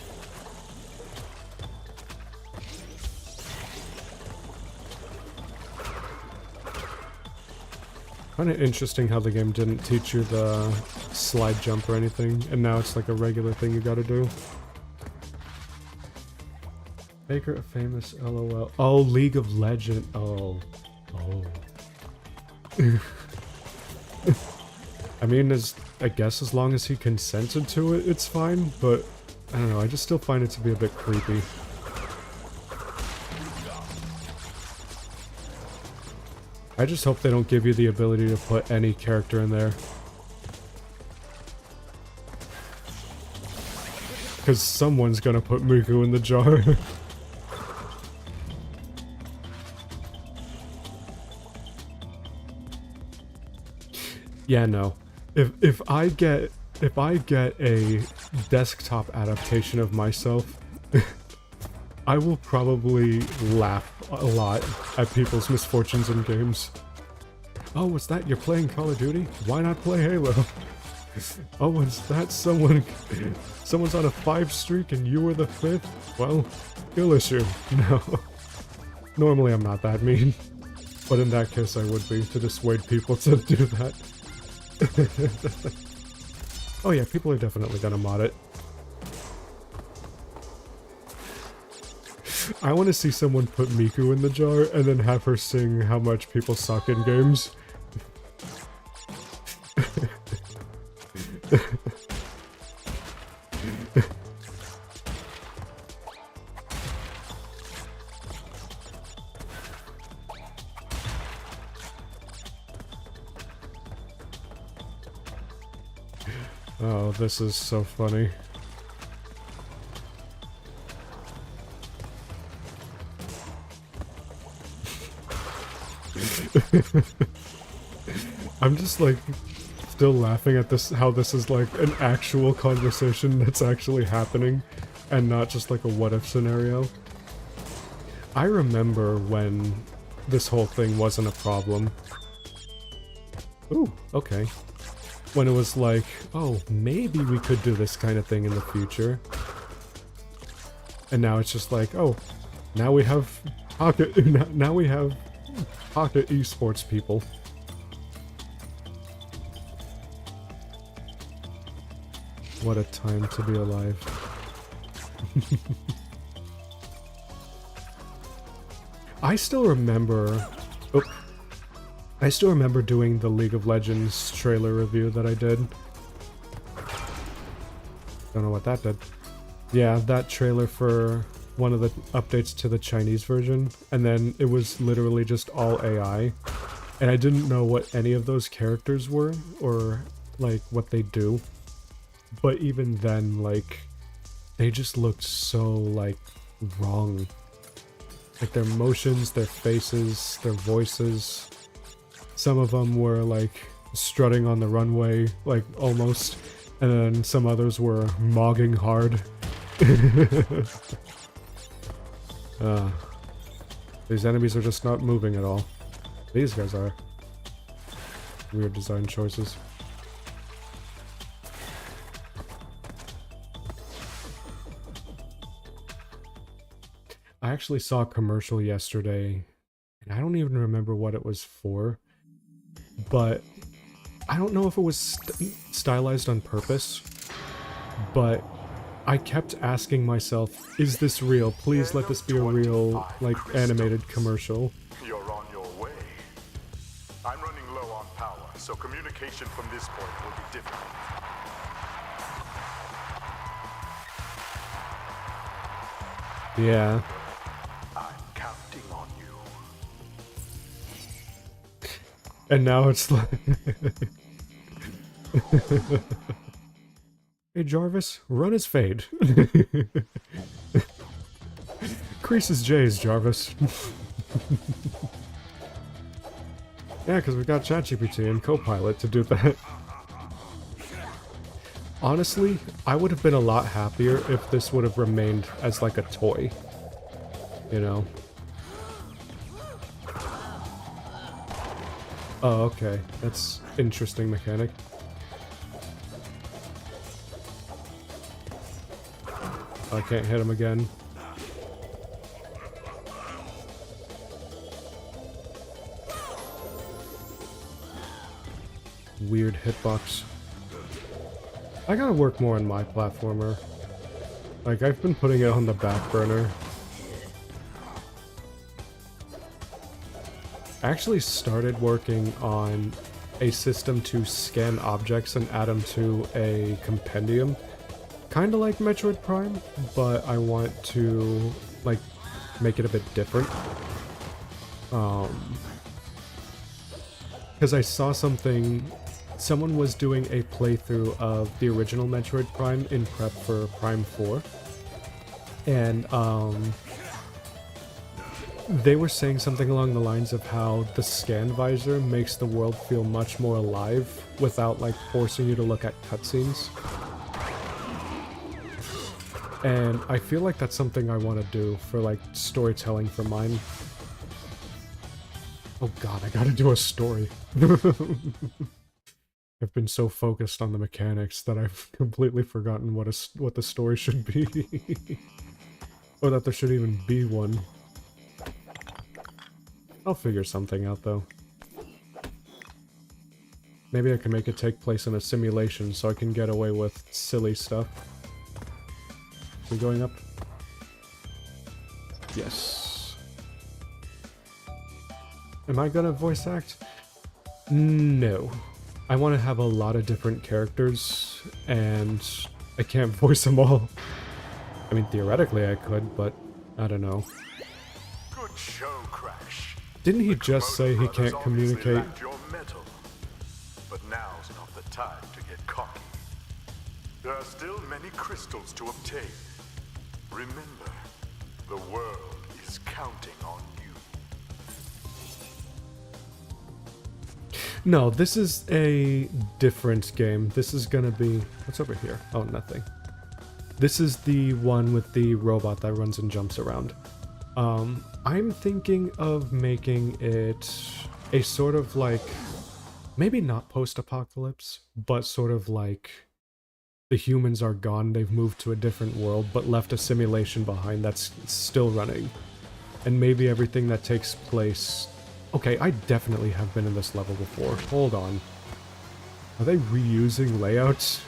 Kind of interesting how the game didn't teach you the slide jump or anything, and now it's like a regular thing you gotta do. Maker a famous LOL. Oh, League of Legends. Oh. Oh. I mean, I guess as long as he consented to it, it's fine, but I don't know, I just still find it to be a bit creepy. I just hope they don't give you the ability to put any character in there. Because someone's gonna put Miku in the jar. Yeah, no. If I get a desktop adaptation of myself, I will probably laugh a lot at people's misfortunes in games. Oh, what's that? You're playing Call of Duty? Why not play Halo? Oh, what's that? Someone's on a 5 streak and you were the 5th? Well, skill issue. No. Normally I'm not that mean. But in that case I would be, to dissuade people to do that. Oh yeah, people are definitely gonna mod it. I want to see someone put Miku in the jar and then have her sing how much people suck in games. Oh, this is so funny. I'm just like still laughing at this, how this is like an actual conversation that's actually happening and not just like a what if scenario. I remember when this whole thing wasn't a problem. Ooh, okay. When it was like, oh, maybe we could do this kind of thing in the future. And now it's just like, oh, now we have pocket, now we have pocket esports people. What a time to be alive. I still remember doing the League of Legends trailer review that I did. Don't know what that did. Yeah, that trailer for one of the updates to the Chinese version, and then it was literally just all AI. And I didn't know what any of those characters were, or like what they do. But even then, like, they just looked so, like, wrong. Like, their motions, their faces, their voices. Some of them were, like, strutting on the runway, like, almost. And then some others were mogging hard. These enemies are just not moving at all. These guys are. Weird design choices. I actually saw a commercial yesterday, and I don't even remember what it was for, but I don't know if it was stylized on purpose, but I kept asking myself, is this real? Please let this be a real, like, animated commercial. You're on your way. I'm running low on power, so communication from this point will be difficult. Yeah. I'm counting on you. And now it's like... Hey Jarvis, run his fade. Crease his J's, Jarvis. Yeah, because we got ChatGPT and Copilot to do that. Honestly, I would have been a lot happier if this would have remained as like a toy. You know? Oh, okay. That's interesting mechanic. I can't hit him again. Weird hitbox. I gotta work more on my platformer. Like, I've been putting it on the back burner. I actually started working on a system to scan objects and add them to a compendium. Kind of like Metroid Prime, but I want to, like, make it a bit different. Because I saw something, someone was doing a playthrough of the original Metroid Prime in prep for Prime 4. And, they were saying something along the lines of how the scan visor makes the world feel much more alive without, like, forcing you to look at cutscenes. And I feel like that's something I want to do for, like, storytelling for mine. Oh god, I gotta do a story. I've been so focused on the mechanics that I've completely forgotten what the story should be. Or that there should even be one. I'll figure something out, though. Maybe I can make it take place in a simulation so I can get away with silly stuff. We going up? Yes. Am I gonna voice act? No. I want to have a lot of different characters, and I can't voice them all. I mean, theoretically I could, but I don't know. Good show, Crash. Didn't he just say he can't communicate? Your mettle. But now's not the time to get cocky. There are still many crystals to obtain. Remember, the world is counting on you. No, this is a different game. This is gonna be... What's over here? Oh, nothing. This is the one with the robot that runs and jumps around. I'm thinking of making it a sort of like... Maybe not post-apocalypse, but sort of like... The humans are gone, they've moved to a different world, but left a simulation behind that's still running. And maybe everything that takes place... Okay, I definitely have been in this level before. Hold on. Are they reusing layouts?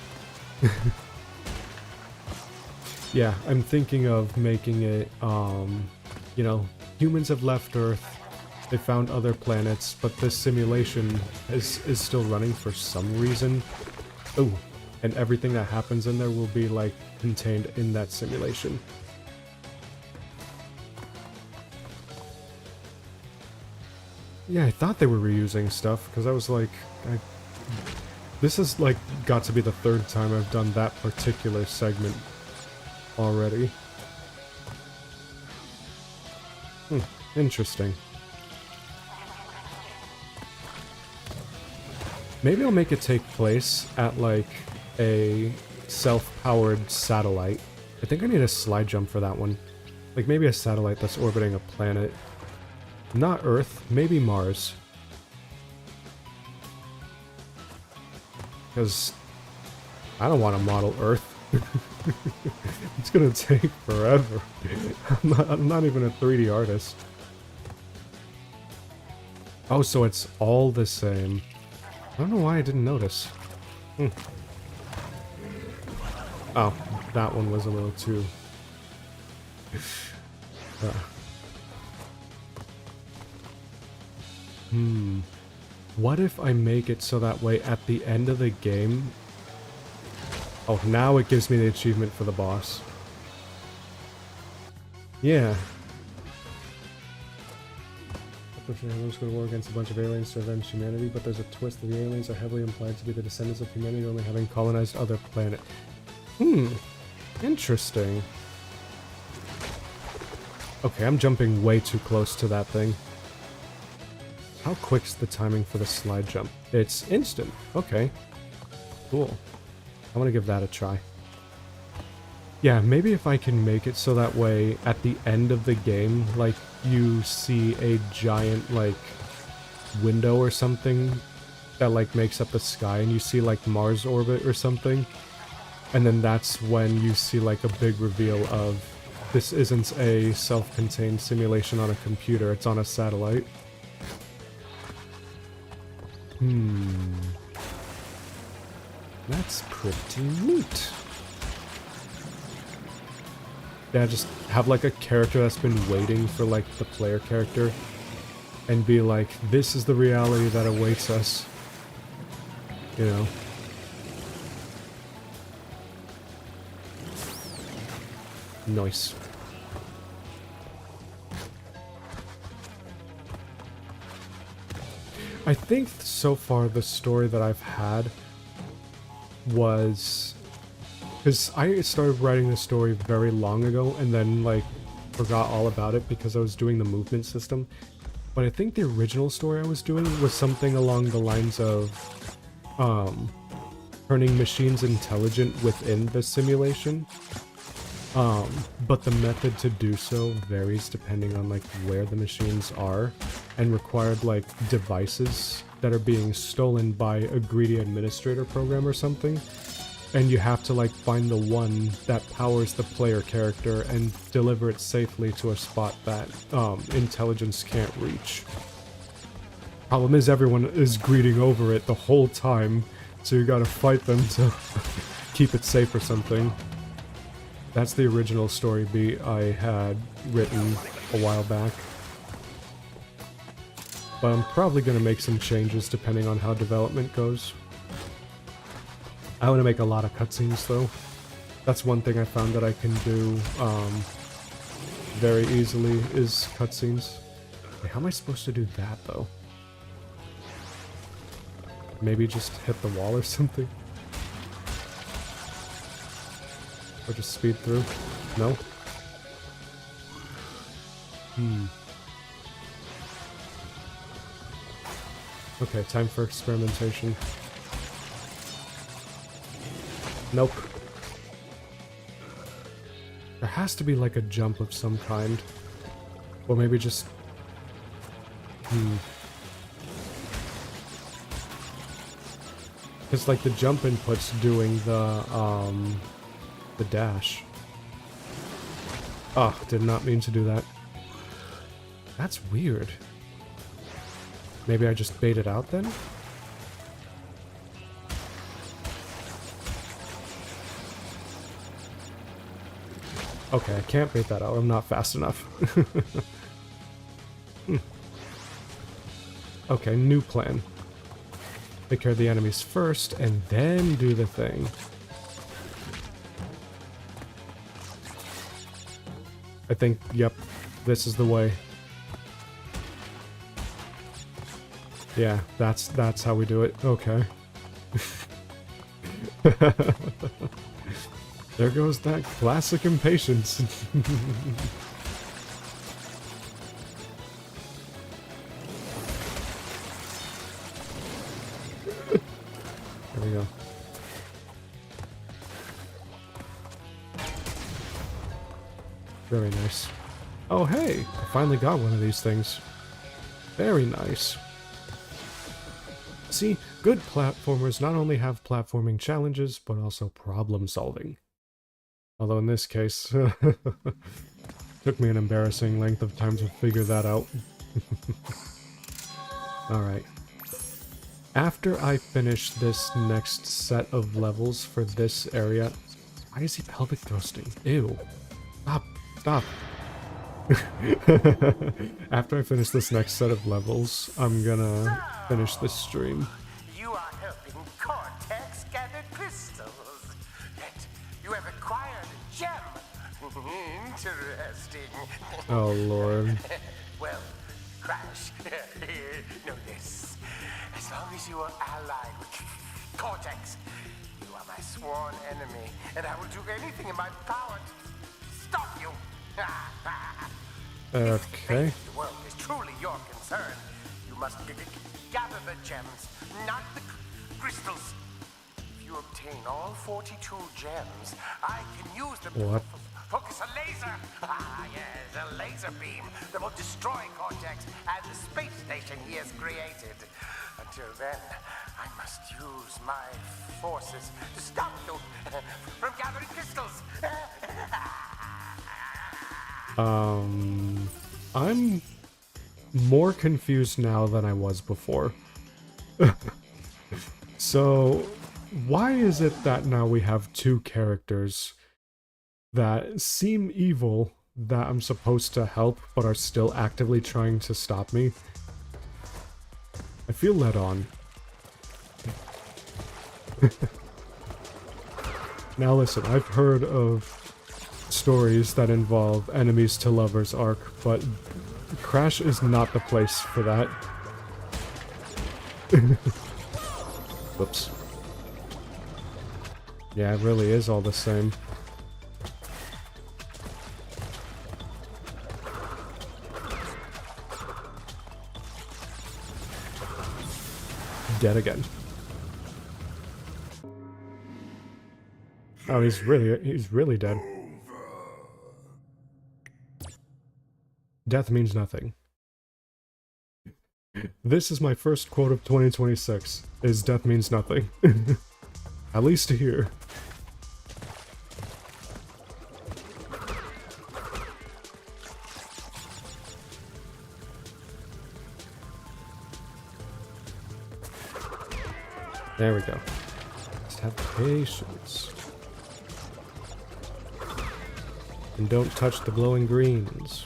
Yeah, I'm thinking of making it, you know, humans have left Earth, they found other planets, but this simulation is still running for some reason. Oh, and everything that happens in there will be, like, contained in that simulation. Yeah, I thought they were reusing stuff, because I was like, this has, like, got to be the third time I've done that particular segment already. Interesting. Maybe I'll make it take place at, like, a self-powered satellite. I think I need a slide jump for that one. Like, maybe a satellite that's orbiting a planet. Not Earth, maybe Mars. Because I don't want to model Earth. It's gonna take forever. I'm not even a 3D artist. Oh, so it's all the same. I don't know why I didn't notice. Oh, that one was a little too... What if I make it so that way at the end of the game... Oh, now it gives me the achievement for the boss. Yeah. Aliens go to war against a bunch of aliens to avenge humanity, but there's a twist that the aliens are heavily implied to be the descendants of humanity, only having colonized other planet. Interesting. Okay, I'm jumping way too close to that thing. How quick's the timing for the slide jump? It's instant. Okay. Cool. I want to give that a try. Yeah, maybe if I can make it so that way at the end of the game, like, you see a giant, like, window or something that, like, makes up the sky, and you see, like, Mars orbit or something. And then that's when you see, like, a big reveal of this isn't a self-contained simulation on a computer, it's on a satellite. That's pretty neat. Yeah, just have like a character that's been waiting for like the player character, and be like, this is the reality that awaits us. You know? Nice. I think so far the story that I've had was... Because I started writing the story very long ago and then, like, forgot all about it because I was doing the movement system. But I think the original story I was doing was something along the lines of, turning machines intelligent within the simulation. But the method to do so varies depending on, like, where the machines are, and required, like, devices that are being stolen by a greedy administrator program or something. And you have to, like, find the one that powers the player character and deliver it safely to a spot that, intelligence can't reach. Problem is, everyone is greeting over it the whole time, so you gotta fight them to keep it safe or something. That's the original story beat I had written a while back. But I'm probably gonna make some changes depending on how development goes. I want to make a lot of cutscenes, though. That's one thing I found that I can do very easily, is cutscenes. Wait, how am I supposed to do that, though? Maybe just hit the wall or something? Or just speed through? No? Okay, time for experimentation. Nope. There has to be like a jump of some kind. Or maybe just... Because like the jump input's doing the dash. Oh, did not mean to do that. That's weird. Maybe I just bait it out then? Okay, I can't bait that out. I'm not fast enough. Okay, new plan. Take care of the enemies first, and then do the thing. I think, yep, this is the way. Yeah, that's how we do it. Okay. There goes that classic impatience. There we go. Very nice. Oh hey, I finally got one of these things. Very nice. See, good platformers not only have platforming challenges, but also problem solving. Although in this case, took me an embarrassing length of time to figure that out. Alright. After I finish this next set of levels for this area... Why is he pelvic thrusting? Ew. Stop. Stop. After I finish this next set of levels, I'm gonna finish this stream. You are helping Cortex gather crystals. Yet you have acquired a gem. Interesting. Oh lord. Well, Crash, know this. As long as you are allied with Cortex, you are my sworn enemy, and I will do anything in my power to stop you. Okay. If the world is truly your concern, you must gather the gems, not the crystals. If you obtain all 42 gems, I can use them to focus a laser. Yes, a laser beam that will destroy Cortex and the space station he has created. Until then, I must use my forces to stop you from gathering crystals. I'm more confused now than I was before. So, why is it that now we have two characters that seem evil that I'm supposed to help but are still actively trying to stop me? I feel led on. Now listen, I've heard of stories that involve enemies to lovers arc, but Crash is not the place for that. Whoops. Yeah, it really is all the same. Dead again. Oh, he's really dead. Death means nothing. This is my first quote of 2026, is death means nothing. At least here. There we go. Just have patience. And don't touch the glowing greens.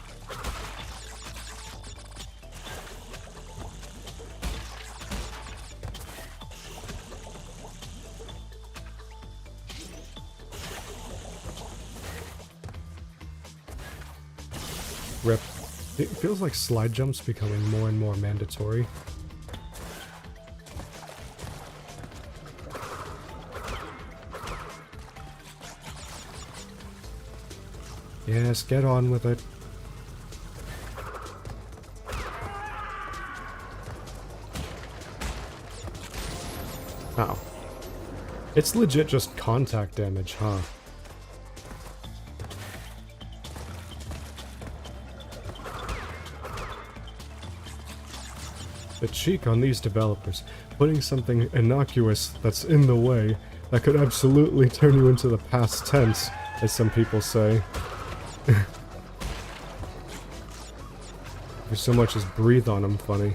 Rip. It feels like slide jumps becoming more and more mandatory. Yes, get on with it. Ow. It's legit just contact damage, huh? The cheek on these developers, putting something innocuous that's in the way that could absolutely turn you into the past tense, as some people say. There's so much as breathe on them funny.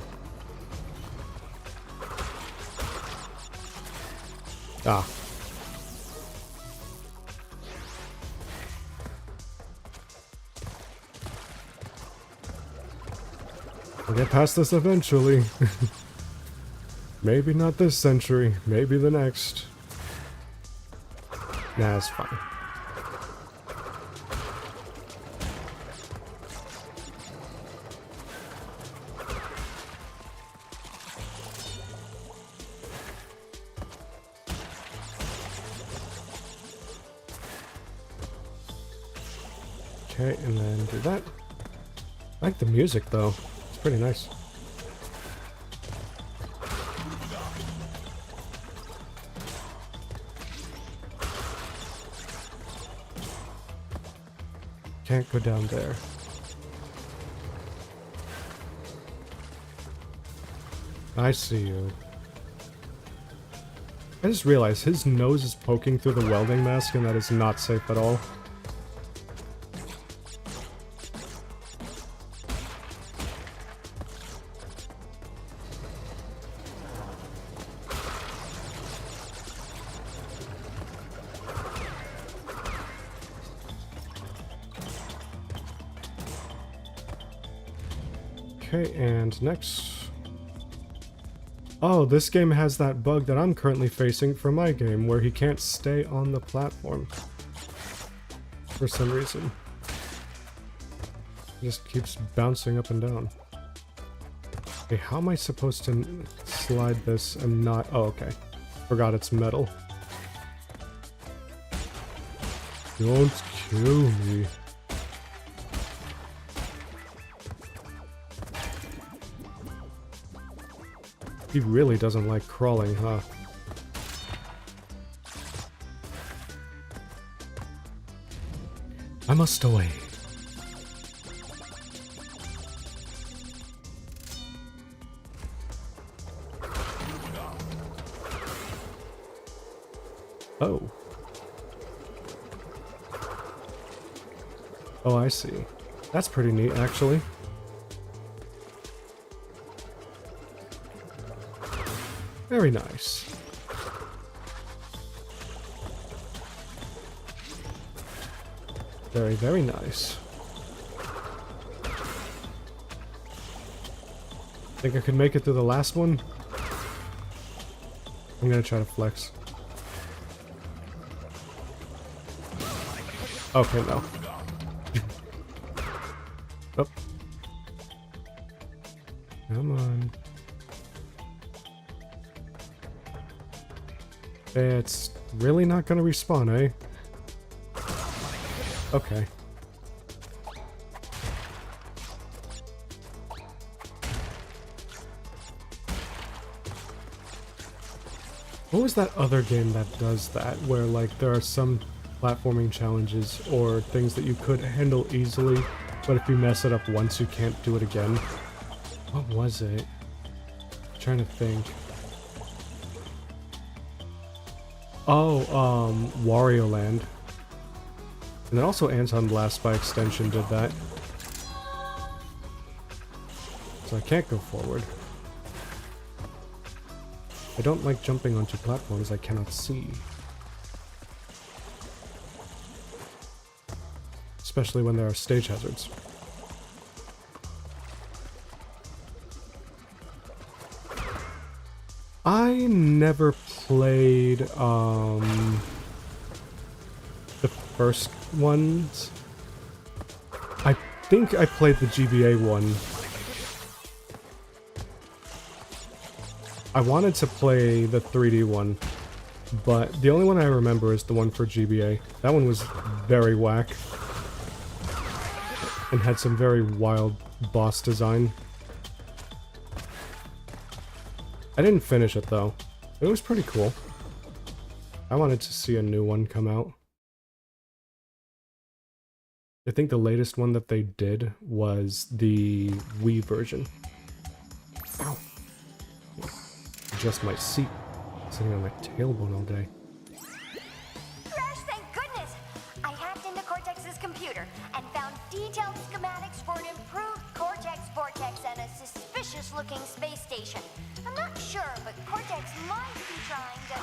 Ah. We'll get past this eventually. Maybe not this century, maybe the next. Nah, it's fine. Okay, and then do that. I like the music though. It's pretty nice. Can't go down there. I see you. I just realized his nose is poking through the welding mask and that is not safe at all. Okay, and next... Oh, this game has that bug that I'm currently facing for my game, where he can't stay on the platform. For some reason. He just keeps bouncing up and down. Okay, how am I supposed to slide this and not... Oh, okay. Forgot it's metal. Don't kill me. He really doesn't like crawling, huh? I must away. Oh. Oh, I see. That's pretty neat, actually. Very nice. Very, very nice. Think I could make it through the last one? I'm gonna try to flex. Okay, no. Oh. Come on. It's really not gonna respawn, eh? Okay. What was that other game that does that, where like there are some platforming challenges or things that you could handle easily, but if you mess it up once you can't do it again? What was it? I'm trying to think. Oh, Wario Land. And then also Anton Blast by extension did that. So I can't go forward. I don't like jumping onto platforms I cannot see. Especially when there are stage hazards. I never played, the first ones. I think I played the GBA one. I wanted to play the 3D one, but the only one I remember is the one for GBA. That one was very whack. And had some very wild boss design. I didn't finish it though. It was pretty cool. I wanted to see a new one come out. I think the latest one that they did was the Wii version. Ow. Just my seat. Sitting on my tailbone all day. Crash, thank goodness! I hacked into Cortex's computer and found detailed schematics for an improved Cortex Vortex and a suspicious-looking space station. I'm not sure, but Cortex might be trying to...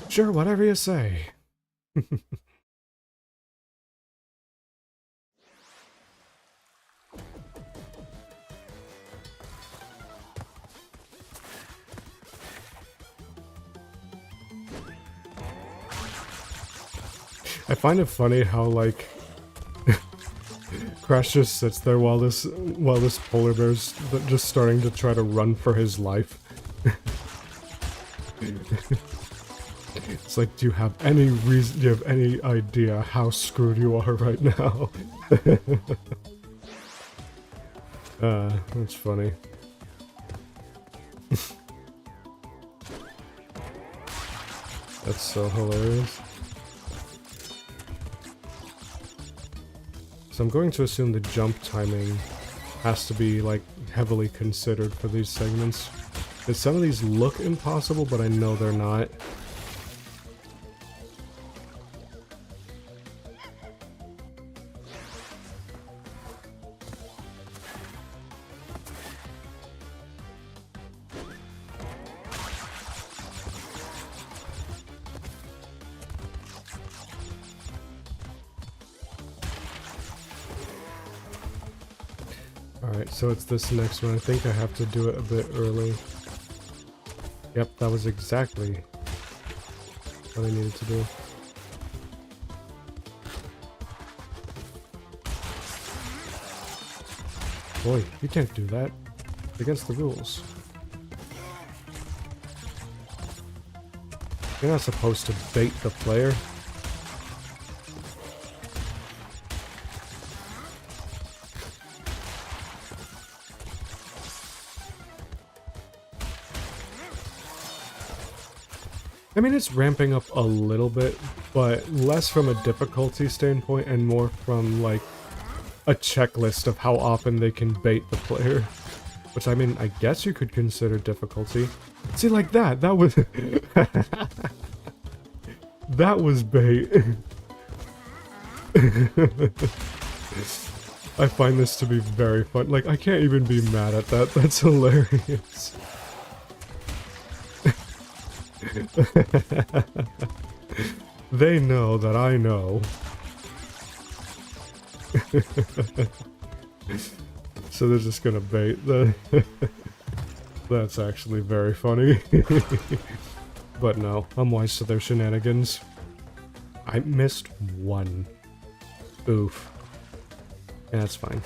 Sure, whatever you say. I find it funny how, like, Crash just sits there while this polar bear's just starting to try to run for his life. It's like, do you have any reason, do you have any idea how screwed you are right now? That's funny. That's so hilarious. So I'm going to assume the jump timing has to be, like, heavily considered for these segments. And some of these look impossible, but I know they're not. Alright, so it's this next one. I think I have to do it a bit early. Yep, that was exactly what I needed to do. Boy, you can't do that. It's against the rules. You're not supposed to bait the player. I mean, it's ramping up a little bit, but less from a difficulty standpoint and more from, like, a checklist of how often they can bait the player. Which, I mean, I guess you could consider difficulty. See, like that was... that was bait. I find this to be very fun. Like, I can't even be mad at that. That's hilarious. They know that I know. So they're just gonna bait the... That's actually very funny. But no, I'm wise to their shenanigans. I missed one. Oof. Yeah, that's fine.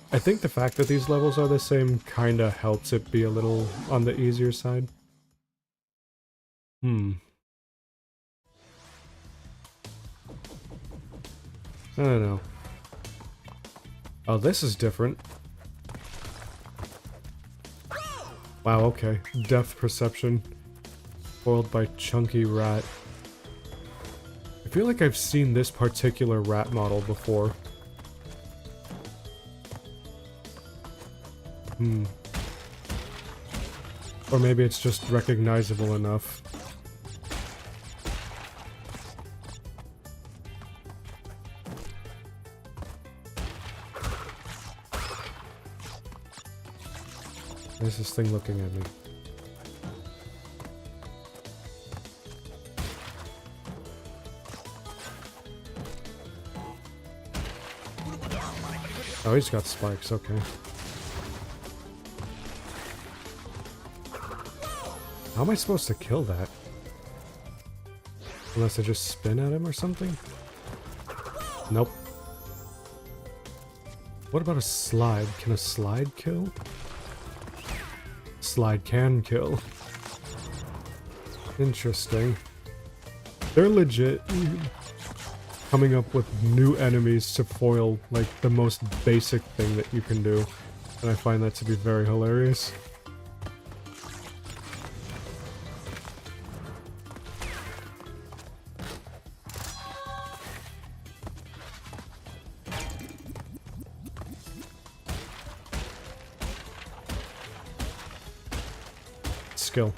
I think the fact that these levels are the same kinda helps it be a little on the easier side. I don't know. Oh, this is different. Wow, okay. Depth perception. Foiled by chunky rat. I feel like I've seen this particular rat model before. Or maybe it's just recognizable enough. Where's this thing looking at me? Oh, he's got spikes, okay. How am I supposed to kill that? Unless I just spin at him or something? Nope. What about a slide? Can a slide kill? Slide can kill. Interesting. They're legit coming up with new enemies to foil, like, the most basic thing that you can do. And I find that to be very hilarious. Skill.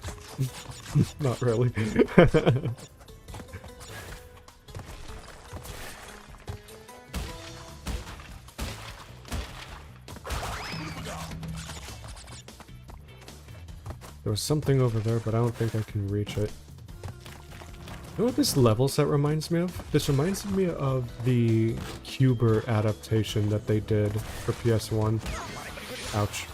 Not really. There was something over there, but I don't think I can reach it. You know what this level set reminds me of? This reminds me of the Cuber adaptation that they did for PS1. Ouch.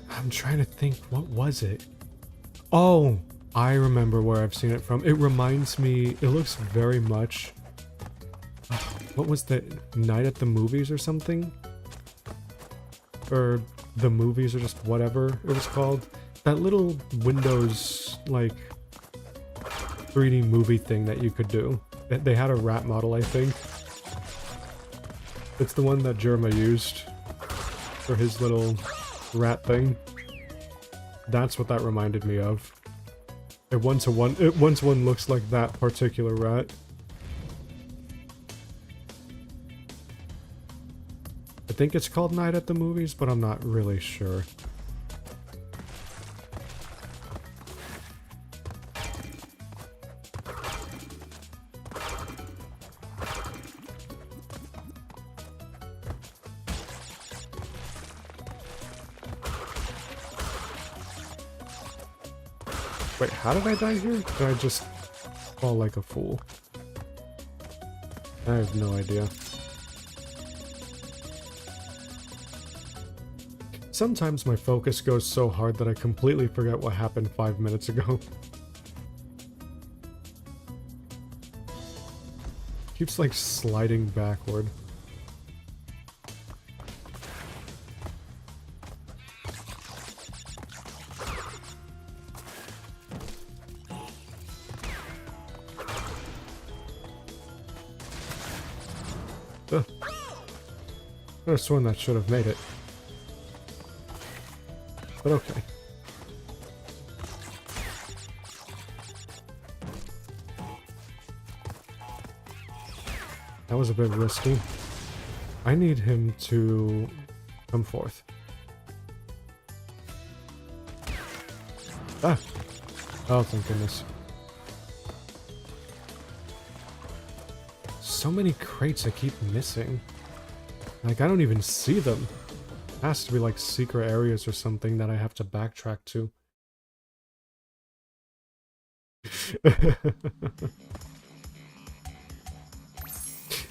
I'm trying to think, what was it? Oh, I remember where I've seen it from. It reminds me, it looks very much... what was the Night at the Movies or something? Or the movies or just whatever it was called. That little Windows, like, 3D movie thing that you could do. They had a rat model, I think. It's the one that Jerma used for his little rat thing. That's what that reminded me of. It one-to-one looks like that particular rat. I think it's called Night at the Movies, but I'm not really sure. Wait, how did I die here? Did I just fall like a fool? I have no idea. Sometimes my focus goes so hard that I completely forget what happened 5 minutes ago. Keeps like sliding backward. Ugh. I could have sworn that should have made it. But okay. That was a bit risky. I need him to come forth. Ah! Oh, thank goodness. So many crates I keep missing. Like, I don't even see them. It has to be like secret areas or something that I have to backtrack to.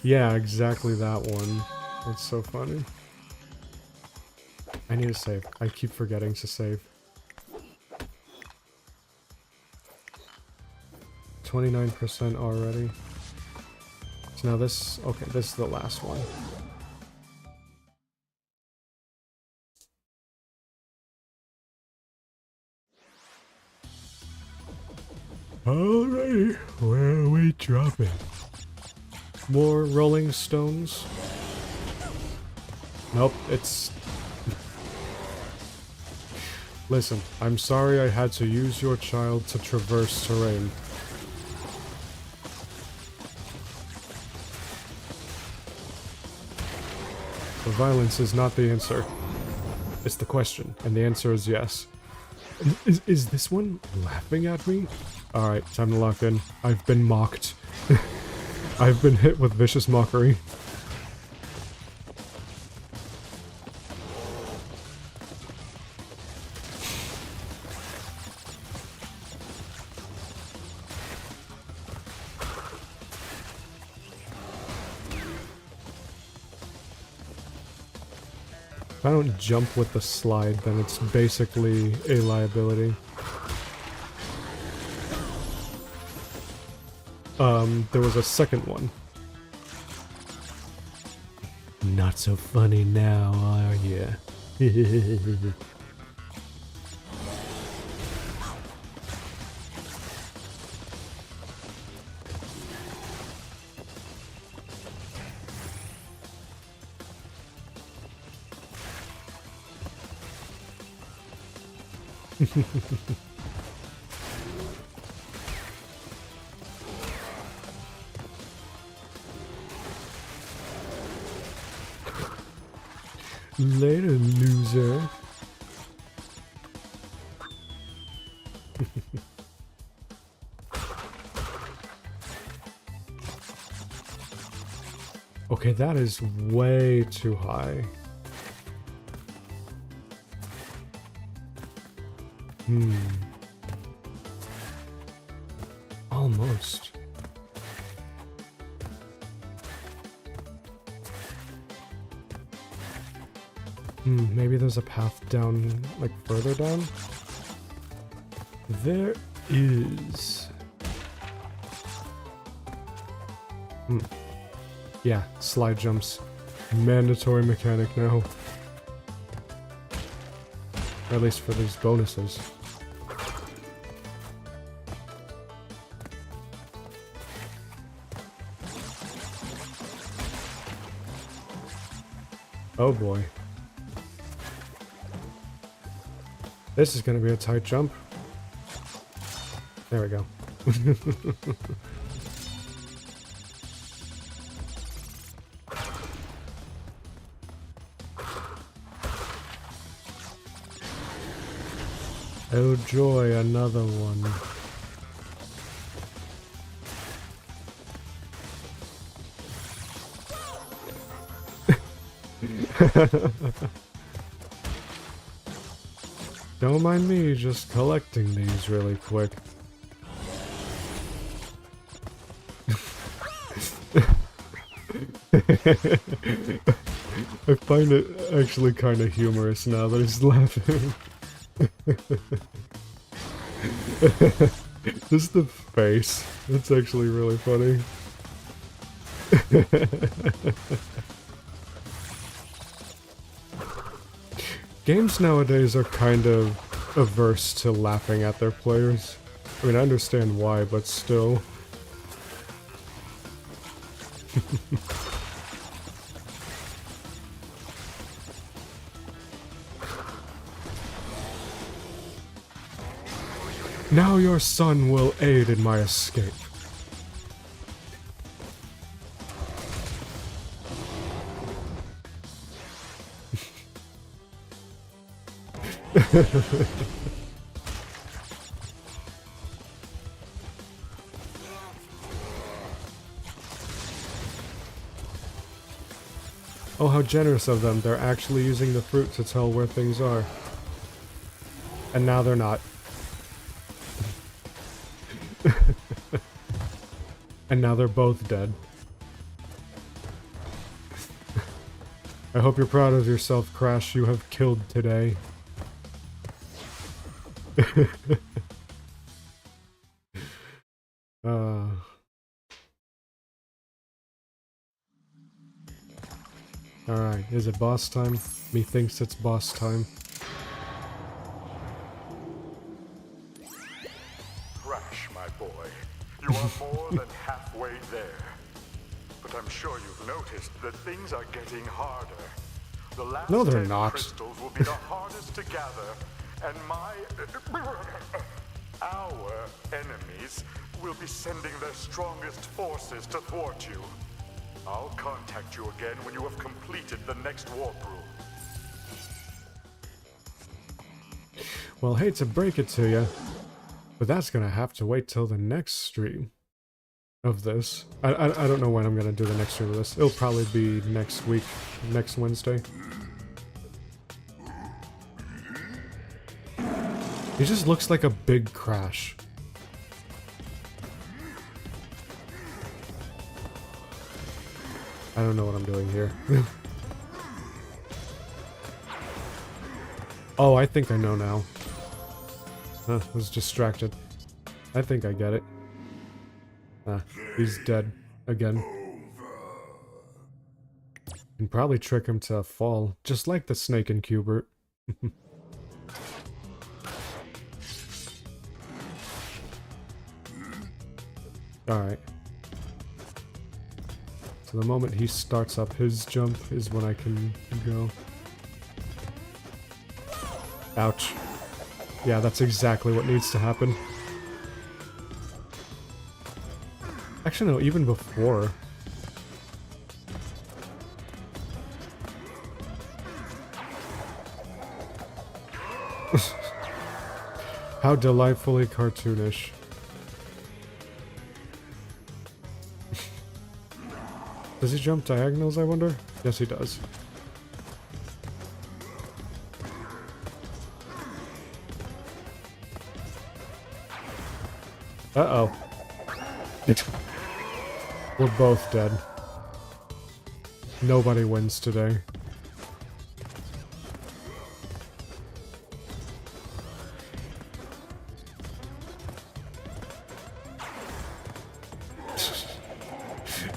Yeah, exactly that one. It's so funny. I need to save. I keep forgetting to save. 29% already. So now this... Okay, this is the last one. Alrighty, where are we dropping? More Rolling Stones? Nope, it's... Listen, I'm sorry I had to use your child to traverse terrain. The violence is not the answer. It's the question, and the answer is yes. Is this one laughing at me? Alright, time to lock in. I've been mocked. I've been hit with vicious mockery. If I don't jump with the slide, then it's basically a liability. There was a second one. Not so funny now, are ya? Later, loser. Okay, that is way too high. Almost. Maybe there's a path down, like, further down? There is. Yeah, slide jumps. Mandatory mechanic now. Or at least for these bonuses. Oh boy. This is gonna be a tight jump. There we go. Oh joy, another one. Don't mind me just collecting these really quick. I find it actually kind of humorous now that he's laughing. Just the face. It's actually really funny. Games nowadays are kind of averse to laughing at their players. I mean, I understand why, but still. Now your son will aid in my escape. Oh, how generous of them. They're actually using the fruit to tell where things are. And now they're not. And now they're both dead. I hope you're proud of yourself, Crash. You have killed today. Alright, is it boss time? Methinks it's boss time. Crash, my boy. You are more than halfway there. But I'm sure you've noticed that things are getting harder. The last No, they're 10 not. crystals will be the hardest to gather, and our enemies will be sending their strongest forces to thwart you. I'll contact you again when you have completed the next warp room. Well, hate to break it to you, but that's gonna have to wait till the next stream of this. I don't know when I'm gonna do the next stream of this. It'll probably be next week, next Wednesday. He just looks like a big Crash. I don't know what I'm doing here. Oh, I think I know now. Huh, was distracted. I think I get it. Ah, he's dead. Again. Can probably trick him to fall, just like the snake in Cubert. Alright. So the moment he starts up his jump is when I can go. Ouch. Yeah, that's exactly what needs to happen. Actually, no, even before. How delightfully cartoonish. Does he jump diagonals, I wonder? Yes, he does. Uh-oh. We're both dead. Nobody wins today.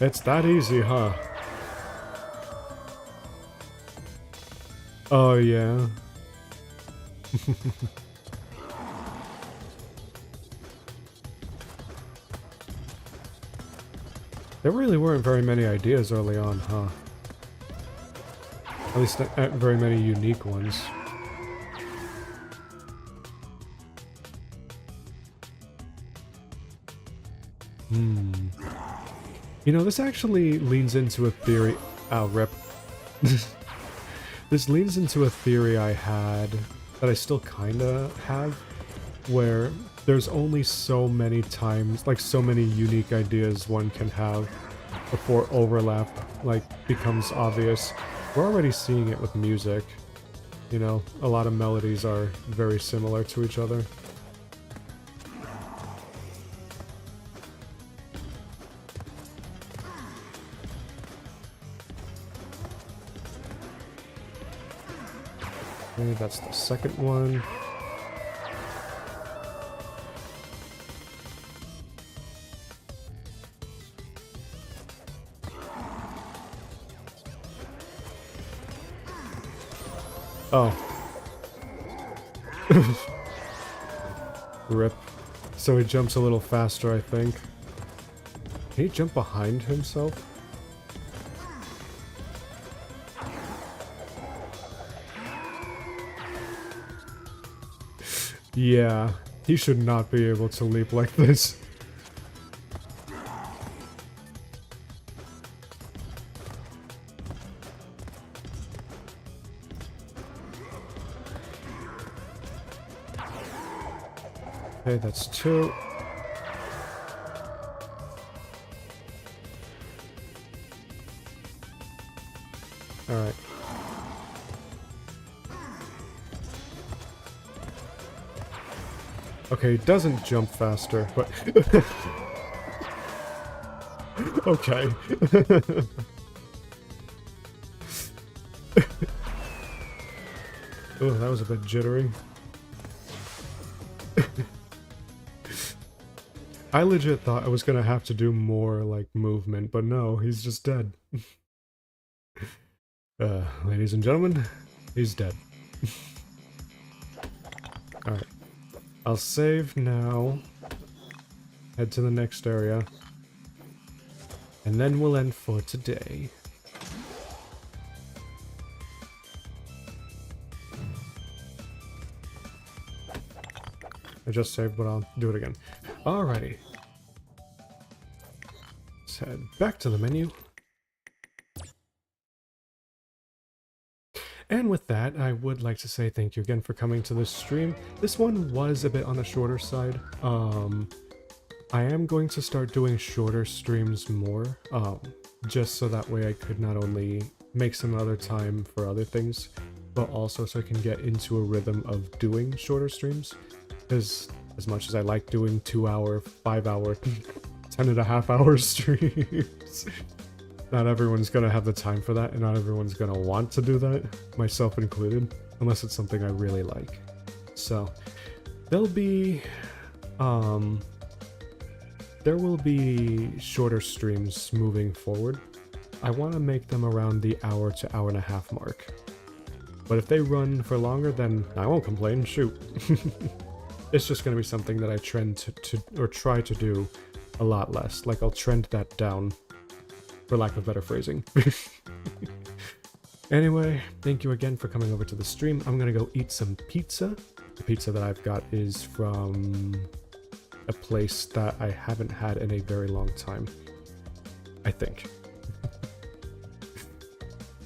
It's that easy, huh? Oh, yeah. There really weren't very many ideas early on, huh? At least not very many unique ones. You know, this actually leans into a theory... Oh, rip. This leans into a theory I had, that I still kinda have, where there's only so many times, like so many unique ideas one can have before overlap, like, becomes obvious. We're already seeing it with music. You know, a lot of melodies are very similar to each other. Okay, that's the second one. Oh. Rip. So he jumps a little faster, I think. Can he jump behind himself? Yeah, he should not be able to leap like this. Okay, that's two. Alright. Okay, it doesn't jump faster, but... okay. Oh, that was a bit jittery. I legit thought I was gonna have to do more, like, movement, but no, he's just dead. Ladies and gentlemen, he's dead. Alright. I'll save now. Head to the next area. And then we'll end for today. I just saved, but I'll do it again. Alrighty. Let's head back to the menu. And with that, I would like to say thank you again for coming to this stream. This one was a bit on the shorter side. I am going to start doing shorter streams more, just so that way I could not only make some other time for other things, but also so I can get into a rhythm of doing shorter streams. Because as much as I like doing 2-hour, 5-hour, 10.5-hour streams, not everyone's gonna have the time for that, and not everyone's gonna want to do that, myself included, unless it's something I really like. So, there'll be, there will be shorter streams moving forward. I want to make them around the hour to hour-and-a-half mark. But if they run for longer, then I won't complain, shoot. It's just going to be something that I trend to or try to do a lot less. Like, I'll trend that down, for lack of better phrasing. Anyway, thank you again for coming over to the stream. I'm going to go eat some pizza. The pizza that I've got is from a place that I haven't had in a very long time. I think.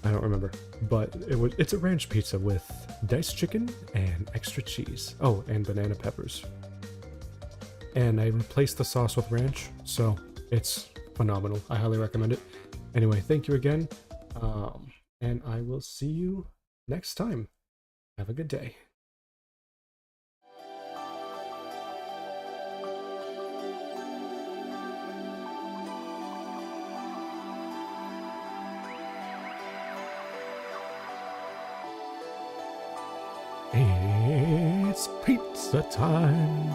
I don't remember. But it's a ranch pizza with diced chicken and extra cheese. Oh, and banana peppers. And I replaced the sauce with ranch, so it's phenomenal. I highly recommend it. Anyway, thank you again. And I will see you next time. Have a good day. It's pizza time.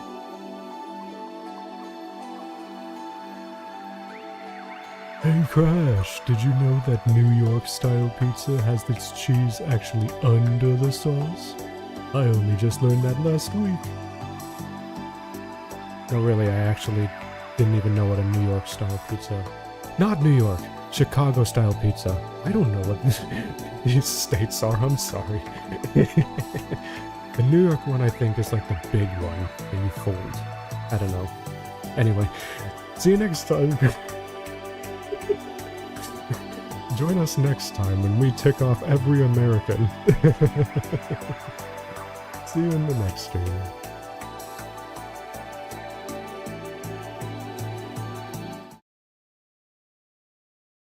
Hey Crash, did you know that New York style pizza has its cheese actually under the sauce? I only just learned that last week. No, really, I actually didn't even know what a New York style pizza... Not New York, Chicago style pizza. I don't know what these states are, I'm sorry. The New York one, I think, is like the big one that you fold. I don't know. Anyway, see you next time. Join us next time when we tick off every American. See you in the next stream.